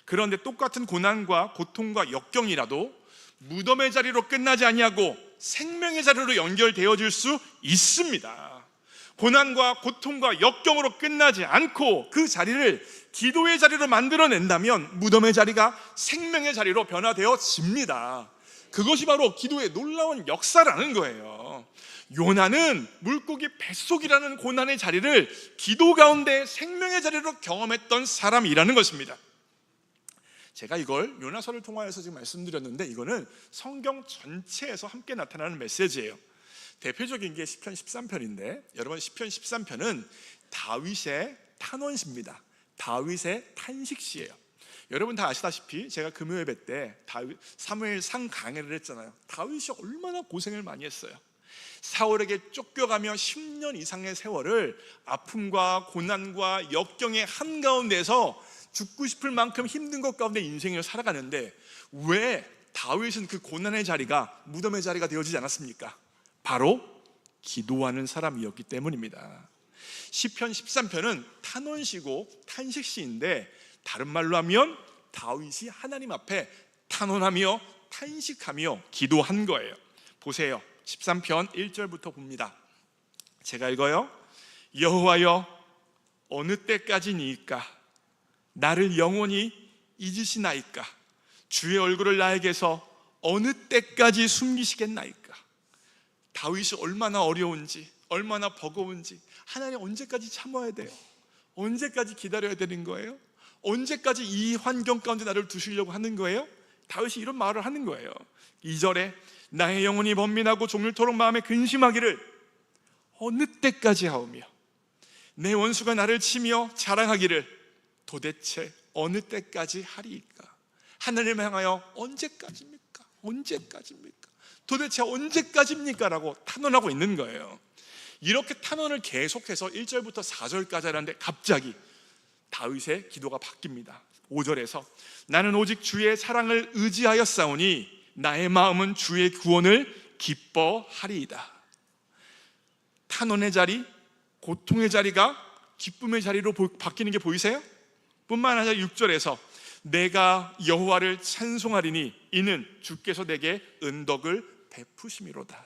그런데 똑같은 고난과 고통과 역경이라도 무덤의 자리로 끝나지 아니하고 생명의 자리로 연결되어질 수 있습니다. 고난과 고통과 역경으로 끝나지 않고 그 자리를 기도의 자리로 만들어낸다면 무덤의 자리가 생명의 자리로 변화되어집니다. 그것이 바로 기도의 놀라운 역사라는 거예요. 요나는 물고기 뱃속이라는 고난의 자리를 기도 가운데 생명의 자리로 경험했던 사람이라는 것입니다. 제가 이걸 요나서를 통하여서 지금 말씀드렸는데 이거는 성경 전체에서 함께 나타나는 메시지예요. 대표적인 게 시편 13편인데 여러분, 시편 13편은 다윗의 탄원시입니다. 다윗의 탄식시예요. 여러분 다 아시다시피 제가 금요 예배 때 사무엘상 강해를 했잖아요. 다윗이 얼마나 고생을 많이 했어요. 사울에게 쫓겨가며 10년 이상의 세월을 아픔과 고난과 역경의 한가운데서 죽고 싶을 만큼 힘든 것 가운데 인생을 살아가는데 왜 다윗은 그 고난의 자리가 무덤의 자리가 되어지지 않았습니까? 바로 기도하는 사람이었기 때문입니다. 시편 13편은 탄원시고 탄식시인데 다른 말로 하면 다윗이 하나님 앞에 탄원하며 탄식하며 기도한 거예요. 보세요. 13편 1절부터 봅니다. 제가 읽어요. 여호와여, 어느 때까지니이까? 나를 영원히 잊으시나이까? 주의 얼굴을 나에게서 어느 때까지 숨기시겠나이까? 다윗이 얼마나 어려운지, 얼마나 버거운지, 하나님 언제까지 참아야 돼요? 언제까지 기다려야 되는 거예요? 언제까지 이 환경 가운데 나를 두시려고 하는 거예요? 다윗이 이런 말을 하는 거예요. 2절에 나의 영혼이 번민하고 종일토록 마음에 근심하기를 어느 때까지 하오며 내 원수가 나를 치며 자랑하기를 도대체 어느 때까지 하리이까? 하나님을 향하여 언제까지입니까? 언제까지입니까? 도대체 언제까지입니까? 라고 탄원하고 있는 거예요. 이렇게 탄원을 계속해서 1절부터 4절까지 하는데 갑자기 다윗의 기도가 바뀝니다. 5절에서 나는 오직 주의 사랑을 의지하였사오니 나의 마음은 주의 구원을 기뻐하리이다. 탄원의 자리, 고통의 자리가 기쁨의 자리로 바뀌는 게 보이세요? 뿐만 아니라 6절에서 내가 여호와를 찬송하리니 이는 주께서 내게 은덕을 베푸심이로다.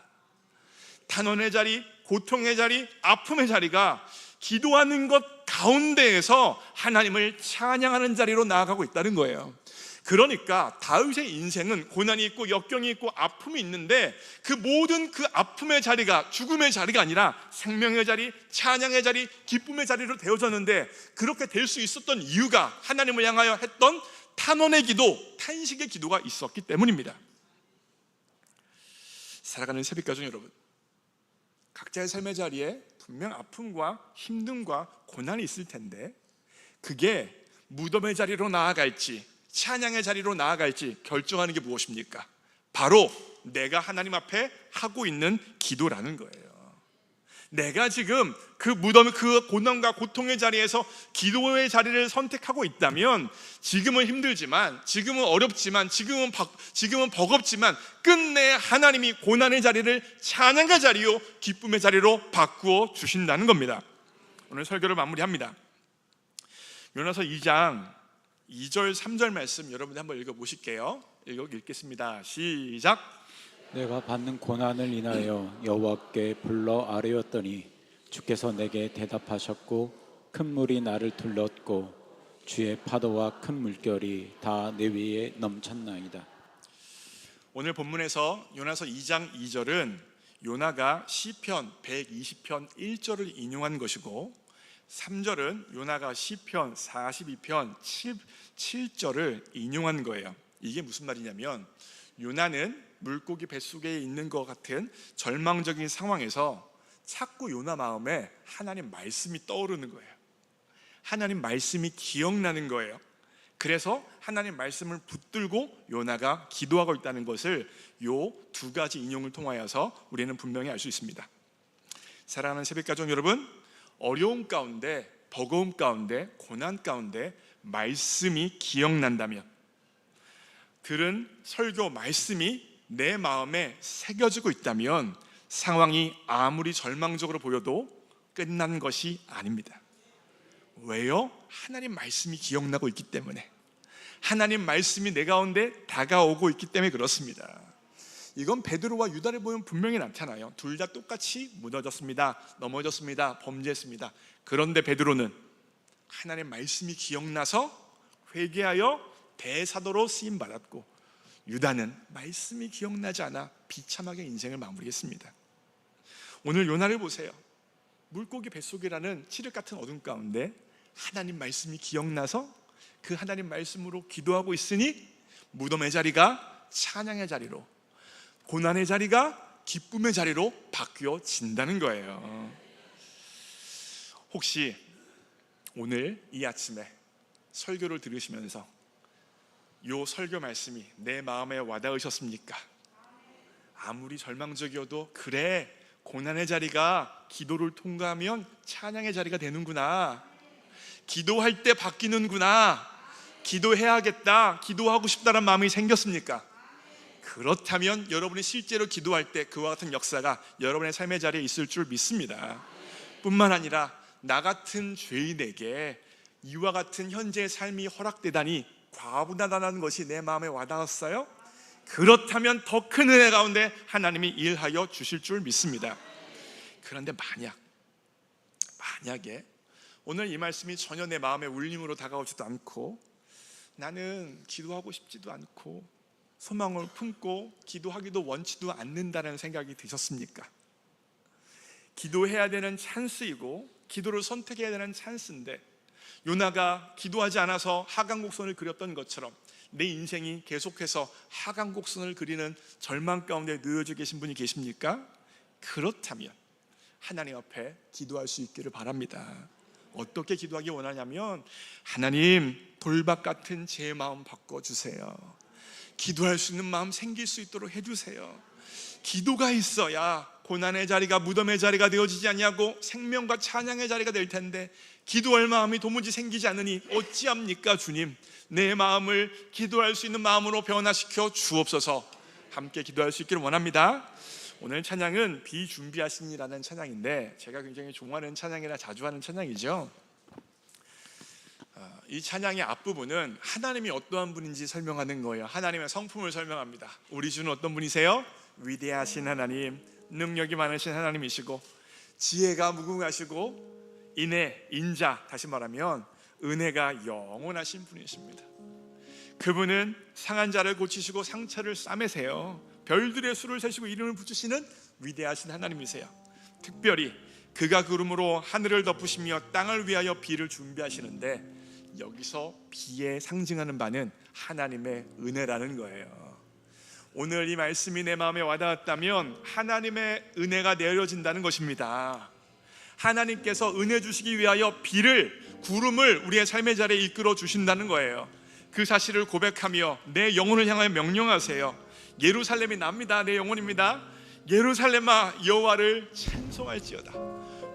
탄원의 자리, 고통의 자리, 아픔의 자리가 기도하는 것 가운데에서 하나님을 찬양하는 자리로 나아가고 있다는 거예요. 그러니까 다윗의 인생은 고난이 있고 역경이 있고 아픔이 있는데 그 모든 그 아픔의 자리가 죽음의 자리가 아니라 생명의 자리, 찬양의 자리, 기쁨의 자리로 되어졌는데 그렇게 될 수 있었던 이유가 하나님을 향하여 했던 탄원의 기도, 탄식의 기도가 있었기 때문입니다. 살아가는 새벽가족 여러분, 각자의 삶의 자리에 분명 아픔과 힘듦과 고난이 있을 텐데 그게 무덤의 자리로 나아갈지 찬양의 자리로 나아갈지 결정하는 게 무엇입니까? 바로 내가 하나님 앞에 하고 있는 기도라는 거예요. 내가 지금 그 무덤, 그 고난과 고통의 자리에서 기도의 자리를 선택하고 있다면 지금은 힘들지만, 지금은 어렵지만, 지금은 버겁지만 끝내 하나님이 고난의 자리를 찬양의 자리요 기쁨의 자리로 바꾸어 주신다는 겁니다. 오늘 설교를 마무리합니다. 요나서 2장 2절 3절 말씀 여러분들 한번 읽어보실게요. 읽겠습니다. 시작. 내가 받는 고난을 인하여 여호와께 불러 아뢰었더니 주께서 내게 대답하셨고 큰 물이 나를 둘렀고 주의 파도와 큰 물결이 다 내 위에 넘쳤나이다. 오늘 본문에서 요나서 2장 2절은 요나가 시편 120편 1절을 인용한 것이고 3절은 요나가 시편 42편 7절을 인용한 거예요. 이게 무슨 말이냐면 요나는 물고기 뱃속에 있는 것 같은 절망적인 상황에서 자꾸 요나 마음에 하나님 말씀이 떠오르는 거예요. 하나님 말씀이 기억나는 거예요. 그래서 하나님 말씀을 붙들고 요나가 기도하고 있다는 것을 요 두 가지 인용을 통하여서 우리는 분명히 알 수 있습니다. 사랑하는 새벽가족 여러분, 어려움 가운데, 버거움 가운데, 고난 가운데 말씀이 기억난다면, 들은 설교 말씀이 내 마음에 새겨지고 있다면 상황이 아무리 절망적으로 보여도 끝난 것이 아닙니다. 왜요? 하나님 말씀이 기억나고 있기 때문에, 하나님 말씀이 내 가운데 다가오고 있기 때문에 그렇습니다. 이건 베드로와 유다를 보면 분명히 나타나요. 둘 다 똑같이 무너졌습니다, 넘어졌습니다, 범죄했습니다. 그런데 베드로는 하나님 말씀이 기억나서 회개하여 대사도로 쓰임받았고, 유다는 말씀이 기억나지 않아 비참하게 인생을 마무리했습니다. 오늘 요나를 보세요. 물고기 뱃속이라는 칠흑 같은 어둠 가운데 하나님 말씀이 기억나서 그 하나님 말씀으로 기도하고 있으니 무덤의 자리가 찬양의 자리로, 고난의 자리가 기쁨의 자리로 바뀌어진다는 거예요. 혹시 오늘 이 아침에 설교를 들으시면서 요 설교 말씀이 내 마음에 와닿으셨습니까? 아무리 절망적이어도 그래, 고난의 자리가 기도를 통과하면 찬양의 자리가 되는구나, 기도할 때 바뀌는구나, 기도해야겠다, 기도하고 싶다는 마음이 생겼습니까? 그렇다면 여러분이 실제로 기도할 때 그와 같은 역사가 여러분의 삶의 자리에 있을 줄 믿습니다. 뿐만 아니라 나 같은 죄인에게 이와 같은 현재의 삶이 허락되다니 과분하다는 것이 내 마음에 와닿았어요? 그렇다면 더 큰 은혜 가운데 하나님이 일하여 주실 줄 믿습니다. 그런데 만약에 오늘 이 말씀이 전혀 내 마음의 울림으로 다가오지도 않고, 나는 기도하고 싶지도 않고 소망을 품고 기도하기도 원치도 않는다는 생각이 드셨습니까? 기도해야 되는 찬스이고 기도를 선택해야 되는 찬스인데, 요나가 기도하지 않아서 하강곡선을 그렸던 것처럼 내 인생이 계속해서 하강곡선을 그리는 절망 가운데 놓여져 계신 분이 계십니까? 그렇다면 하나님 앞에 기도할 수 있기를 바랍니다. 어떻게 기도하기 원하냐면, 하나님, 돌박 같은 제 마음 바꿔주세요. 기도할 수 있는 마음 생길 수 있도록 해주세요. 기도가 있어야 고난의 자리가 무덤의 자리가 되어지지 않냐고 생명과 찬양의 자리가 될 텐데, 기도할 마음이 도무지 생기지 않으니 어찌합니까? 주님, 내 마음을 기도할 수 있는 마음으로 변화시켜 주옵소서. 함께 기도할 수 있기를 원합니다. 오늘 찬양은 비준비하시니라는 찬양인데, 제가 굉장히 좋아하는 찬양이라 자주 하는 찬양이죠. 이 찬양의 앞부분은 하나님이 어떠한 분인지 설명하는 거예요. 하나님의 성품을 설명합니다. 우리 주는 어떤 분이세요? 위대하신 하나님, 능력이 많으신 하나님이시고 지혜가 무궁하시고 인자, 다시 말하면 은혜가 영원하신 분이십니다. 그분은 상한 자를 고치시고 상처를 싸매세요. 별들의 수를 세시고 이름을 붙이시는 위대하신 하나님이세요. 특별히 그가 구름으로 하늘을 덮으시며 땅을 위하여 비를 준비하시는데, 여기서 비에 상징하는 바는 하나님의 은혜라는 거예요. 오늘 이 말씀이 내 마음에 와닿았다면 하나님의 은혜가 내려진다는 것입니다. 하나님께서 은혜 주시기 위하여 구름을 우리의 삶의 자리에 이끌어 주신다는 거예요. 그 사실을 고백하며 내 영혼을 향하여 명령하세요. 예루살렘이 납니다. 내 영혼입니다. 예루살렘아, 여호와를 찬송할지어다.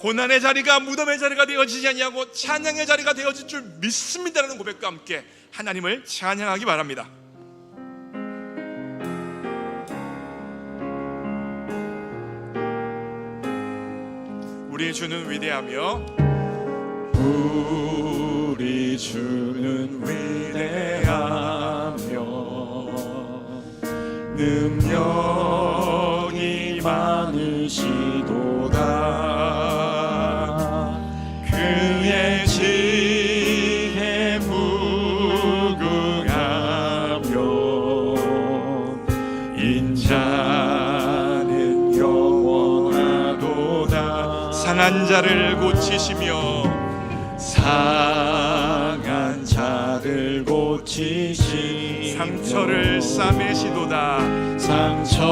고난의 자리가 무덤의 자리가 되어지지 아니하고 찬양의 자리가 되어질 줄 믿습니다라는 고백과 함께 하나님을 찬양하기 바랍니다. 우리 주는 위대하며, 우리 주는 위대하며 능력이 많으시도다. 그의 지혜 무궁하며 인자는 영원 상한 자를 고치시며 상한 자를 고치시 상처를 싸매시도다. 상처를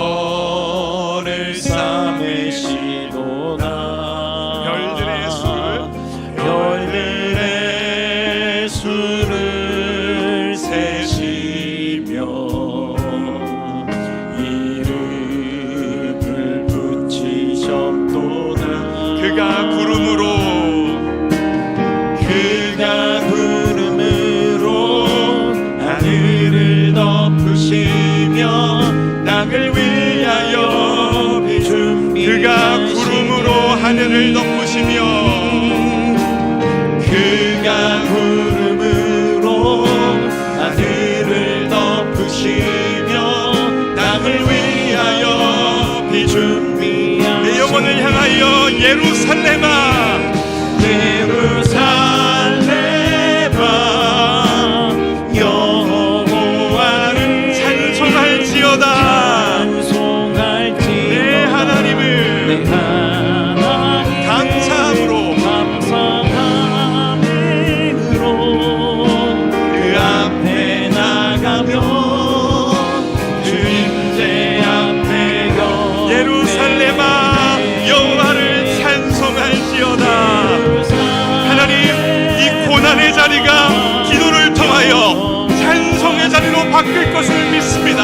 싸매시도다. 별들의 수를 세시며 이름을 붙이셨도다. 그가 구름으로 하늘을 덮으시며 땅을 위하여 비준비. 그가 구름으로 하늘을 덮으시며 그가 구름으로 하늘을 덮으시며 땅을 위하여 비준비. 내 영혼을 향하여 예루살렘아 여호와를 찬송할지어다. 내 하나님을 감사함으로 그 앞에 나가며 주님제 앞에 예루살렘아 여호와를 찬송할지어다. 하나님, 이 고난의 자리가 기도를 통하여 찬송의 자리로 바뀔 것을 믿습니다.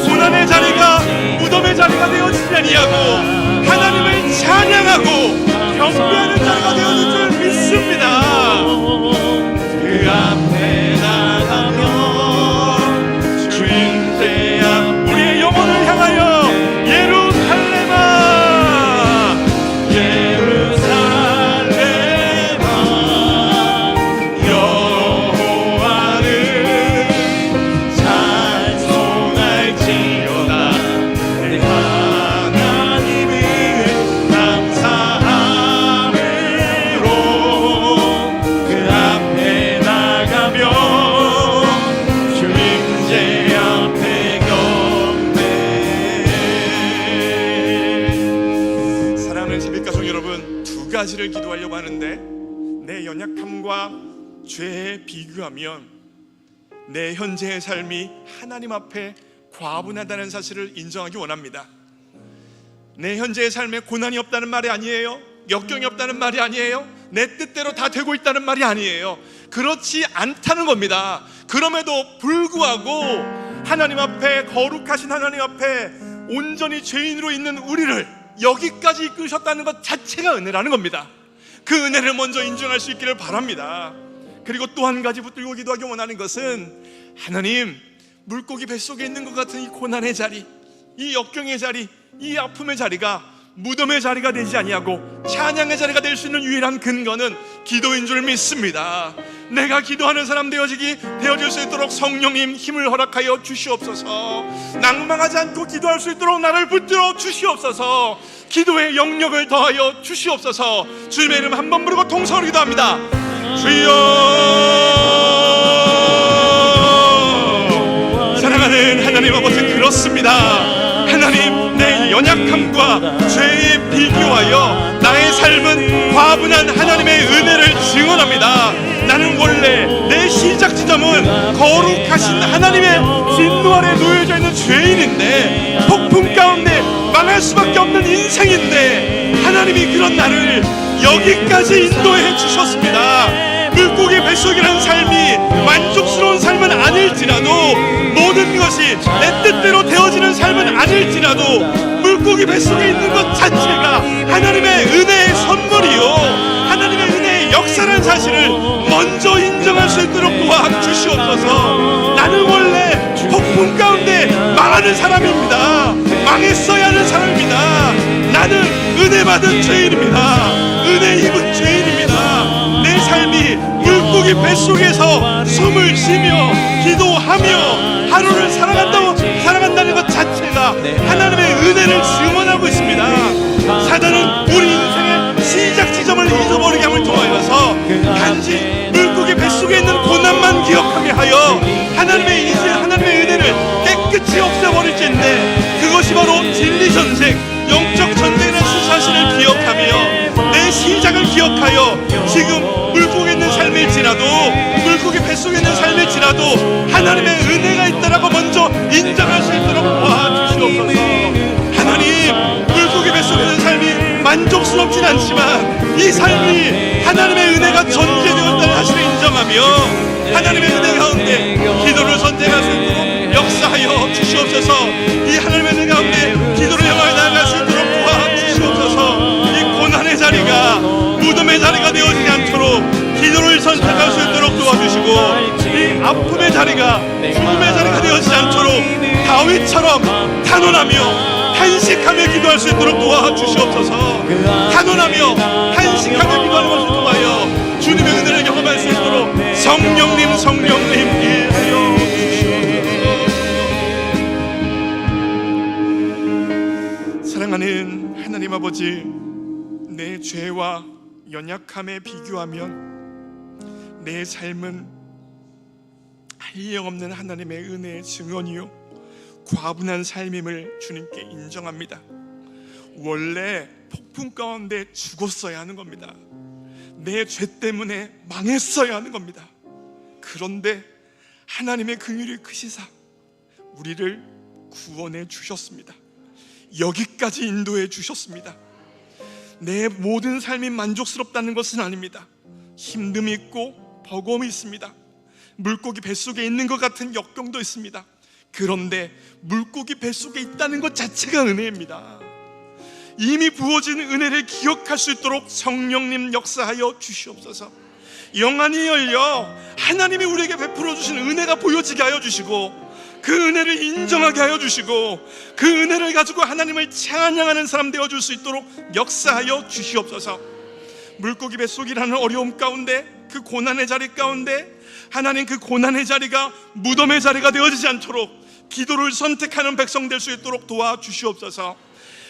고난의 자리가 무덤의 자리가 되어지지 아니하고 하나님을 찬양하고 경배하는 자리가 되어질 줄 믿습니다. 그 앞에 나가며 주님제 앞 우리의 영혼을 향하여 예루살렘아 여호와를 찬송할지어다. 내 하나님을 감사함으로 그 앞에 나가며 주님제 앞에 경배. 사랑하는 재빛가족 여러분, 두 가지를 기도하려고 하는데 내 연약함과 죄에 비교하면 내 현재의 삶이 하나님 앞에 과분하다는 사실을 인정하기 원합니다. 내 현재의 삶에 고난이 없다는 말이 아니에요. 역경이 없다는 말이 아니에요. 내 뜻대로 다 되고 있다는 말이 아니에요. 그렇지 않다는 겁니다. 그럼에도 불구하고 하나님 앞에, 거룩하신 하나님 앞에 온전히 죄인으로 있는 우리를 여기까지 이끄셨다는 것 자체가 은혜라는 겁니다. 그 은혜를 먼저 인정할 수 있기를 바랍니다. 그리고 또 한 가지 붙들고 기도하기 원하는 것은, 하나님, 물고기 뱃속에 있는 것 같은 이 고난의 자리, 이 역경의 자리, 이 아픔의 자리가 무덤의 자리가 되지 아니하고 찬양의 자리가 될 수 있는 유일한 근거는 기도인 줄 믿습니다. 내가 기도하는 사람 되어질 수 있도록 성령님 힘을 허락하여 주시옵소서. 낭망하지 않고 기도할 수 있도록 나를 붙들어 주시옵소서. 기도의 영역을 더하여 주시옵소서. 주님의 이름 한번 부르고 통성으로 기도합니다. 주여. 사랑하는 하나님 아버지, 그렇습니다. 하나님, 내 연약함과 죄에 비교하여 나의 삶은 과분한 하나님의 은혜를 증언합니다. 나는 원래 내 시작 지점은 거룩하신 하나님의 진노 아래 놓여져 있는 죄인인데, 폭풍 가운데 망할 수밖에 없는 인생인데, 하나님이 그런 나를 여기까지 인도해 주셨습니다. 물고기 뱃속이라는 삶이 만족스러운 삶은 아닐지라도, 모든 것이 내 뜻대로 되어지는 삶은 아닐지라도, 물고기 뱃속에 있는 것 자체가 하나님의 은혜의 선물이요, 하나님의 은혜의 역사라는 사실을 먼저 인정할 수 있도록 도와주시옵소서. 나는 원래 폭풍 가운데 망하는 사람입니다. 망했어야 하는 사람입니다. 나는 은혜 받은 죄인입니다. 은혜 입은 죄인입니다. 내 삶이 물고기 뱃속에서 숨을 쉬며 기도하며 하루를 살아간다는 것 자체가 하나님의 은혜를 증언하고 있습니다. 사단은 우리 인생의 시작 지점을 잊어버리게 함을 통하여서 단지 물고기 뱃속에 있는 고난만 기억하게 하여 하나님의 은혜를 깨끗이 없애버릴지인데, 그것이 바로 진리 전쟁, 영적 전쟁이라는 사실을 기억하며 기억하여 지금 물고기 있는 삶일지라도 물고기 뱃속에 있는 삶일지라도 하나님의 은혜가 있다라고 먼저 인정할 수 있도록 도와주시옵소서. 하나님, 물고기 뱃속에 있는 삶이 만족스럽진 않지만 이 삶이 하나님의 은혜가 전제되었다는 사실을 인정하며 하나님의 은혜 가운데 기도를 선택할 수 있도록 역사하여 주시옵소서. 이 하나님의 은혜 가운데 기도를 향하여 나아갈 수 있도록 도와주시옵소서. 이 고난의 자리가 무덤의 자리가 되어지지 않도록 기도를 선택할 수 있도록 도와주시고 이 아픔의 자리가 죽음의 자리가 되어지지 않도록 다윗처럼 단언하며 탄식하며 기도할 수 있도록 도와주시옵소서. 단언하며 탄식하며 기도하는 것을 통하여 주님의 은혜를 경험할 수 있도록 성령님 일하여 주시옵소서. 사랑하는 하나님 아버지, 내 죄와 연약함에 비교하면 내 삶은 한량없는 하나님의 은혜의 증언이요 과분한 삶임을 주님께 인정합니다. 원래 폭풍 가운데 죽었어야 하는 겁니다. 내 죄 때문에 망했어야 하는 겁니다. 그런데 하나님의 긍휼이 크시사 우리를 구원해 주셨습니다. 여기까지 인도해 주셨습니다. 내 모든 삶이 만족스럽다는 것은 아닙니다. 힘듦이 있고 버거움이 있습니다. 물고기 뱃속에 있는 것 같은 역경도 있습니다. 그런데 물고기 뱃속에 있다는 것 자체가 은혜입니다. 이미 부어진 은혜를 기억할 수 있도록 성령님 역사하여 주시옵소서. 영안이 열려 하나님이 우리에게 베풀어 주신 은혜가 보여지게 하여 주시고 그 은혜를 인정하게 하여 주시고 그 은혜를 가지고 하나님을 찬양하는 사람 되어줄 수 있도록 역사하여 주시옵소서. 물고기 뱃속이라는 어려움 가운데 그 고난의 자리 가운데 하나님, 그 고난의 자리가 무덤의 자리가 되어지지 않도록 기도를 선택하는 백성 될 수 있도록 도와주시옵소서.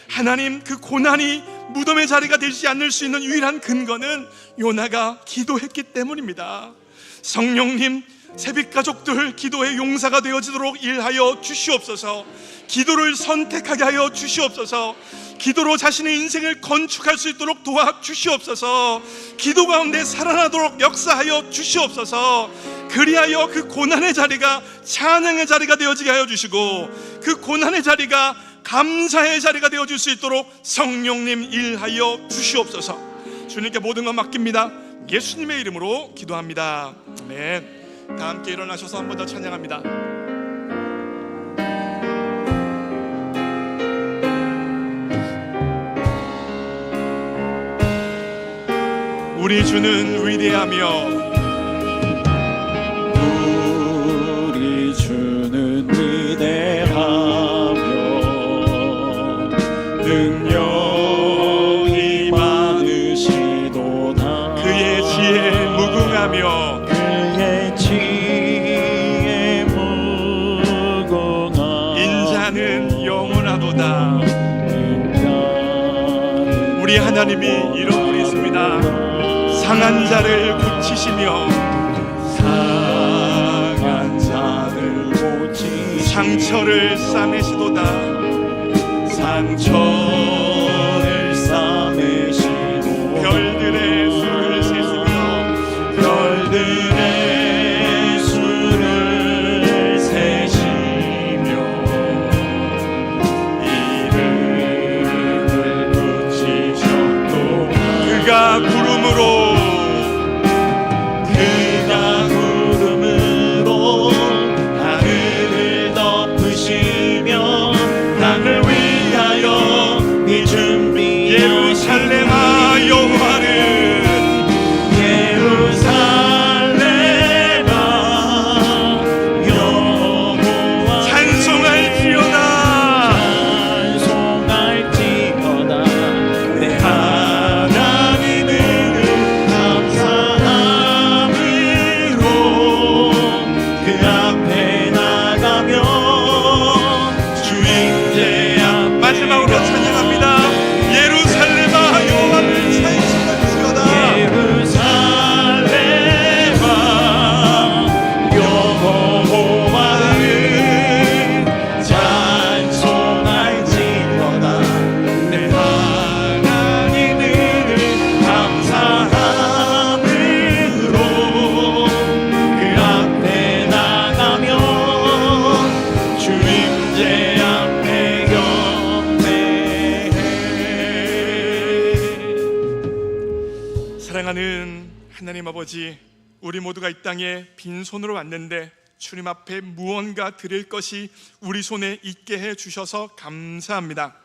하나님, 그 고난이 무덤의 자리가 되지 않을 수 있는 유일한 근거는 요나가 기도했기 때문입니다. 성령님, 새빛 가족들 기도의 용사가 되어지도록 일하여 주시옵소서. 기도를 선택하게 하여 주시옵소서. 기도로 자신의 인생을 건축할 수 있도록 도와주시옵소서. 기도 가운데 살아나도록 역사하여 주시옵소서. 그리하여 그 고난의 자리가 찬양의 자리가 되어지게 하여 주시고 그 고난의 자리가 감사의 자리가 되어질 수 있도록 성령님 일하여 주시옵소서. 주님께 모든 것 맡깁니다. 예수님의 이름으로 기도합니다. 아멘. 다 함께 일어나셔서 한 번 더 찬양합니다. 우리 주는 위대하며 우리 주는 위대하며 능력이 많으시도다. 그의 지혜에 무궁하며 그의 지혜에 무궁하며 인자는 영원하도다. 우리 하나님이 이런 분이 있습니다. 상한 자를 고치시며 상한 자를 고치시며 상처를 싸매시도다. 상처를 싸매시고 별들의 수를 세시며 별들의 수를 세시며 이름을 붙이셨도다. 그가 구름으로 하늘을 덮으시며 땅을 위하여 이 준비 예루살렘아 여호와를 예루살렘아 여호와 찬송할지어다. 찬송할지어다. 내 하나님을 감사함으로 그 앞에 나가며 주인제 앞에 마지막으로 찬양합니다. 예루살렘아 여호와를 찬송할지어다. 예루살렘아 여호와를 찬송할지어다. 내 하나님을 감사함으로 나는 하나님 아버지, 우리 모두가 이 땅에 빈손으로 왔는데 주님 앞에 무언가 드릴 것이 우리 손에 있게 해 주셔서 감사합니다.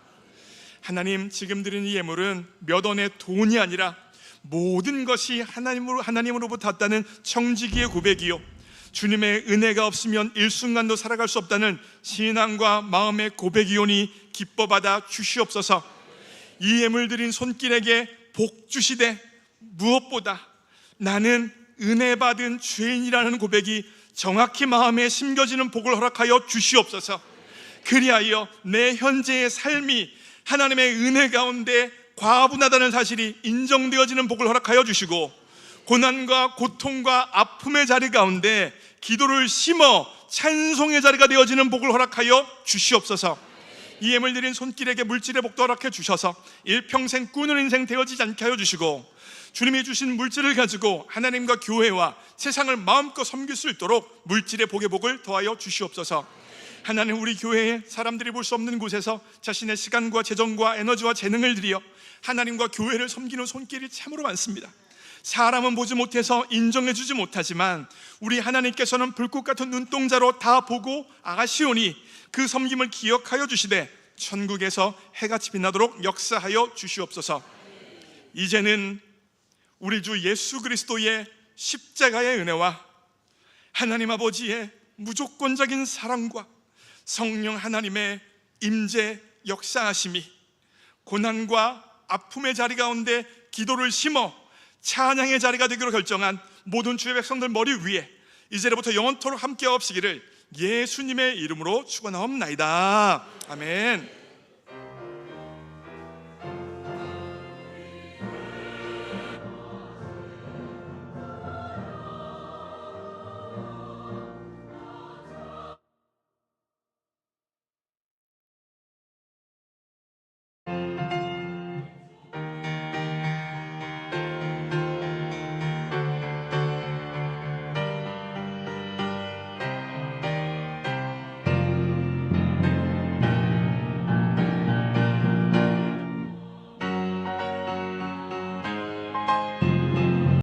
하나님, 지금 드린 이 예물은 몇 원의 돈이 아니라 모든 것이 하나님으로부터 왔다는 청지기의 고백이요, 주님의 은혜가 없으면 일순간도 살아갈 수 없다는 신앙과 마음의 고백이오니 기뻐 받아 주시옵소서. 이 예물 드린 손길에게 복 주시되 무엇보다 나는 은혜 받은 죄인이라는 고백이 정확히 마음에 심겨지는 복을 허락하여 주시옵소서. 그리하여 내 현재의 삶이 하나님의 은혜 가운데 과분하다는 사실이 인정되어지는 복을 허락하여 주시고, 고난과 고통과 아픔의 자리 가운데 기도를 심어 찬송의 자리가 되어지는 복을 허락하여 주시옵소서. 이 예물 드린 손길에게 물질의 복도 허락해 주셔서 일평생 꾸는 인생 되어지지 않게 하여 주시고, 주님이 주신 물질을 가지고 하나님과 교회와 세상을 마음껏 섬길 수 있도록 물질의 복의 복을 더하여 주시옵소서. 하나님, 우리 교회에 사람들이 볼 수 없는 곳에서 자신의 시간과 재정과 에너지와 재능을 들여 하나님과 교회를 섬기는 손길이 참으로 많습니다. 사람은 보지 못해서 인정해 주지 못하지만 우리 하나님께서는 불꽃 같은 눈동자로 다 보고 아시오니 그 섬김을 기억하여 주시되 천국에서 해같이 빛나도록 역사하여 주시옵소서. 이제는 우리 주 예수 그리스도의 십자가의 은혜와 하나님 아버지의 무조건적인 사랑과 성령 하나님의 임재 역사하심이 고난과 아픔의 자리 가운데 기도를 심어 찬양의 자리가 되기로 결정한 모든 주의 백성들 머리 위에 이제부터 영원토록 함께 하옵시기를 예수님의 이름으로 축원하옵나이다. 아멘.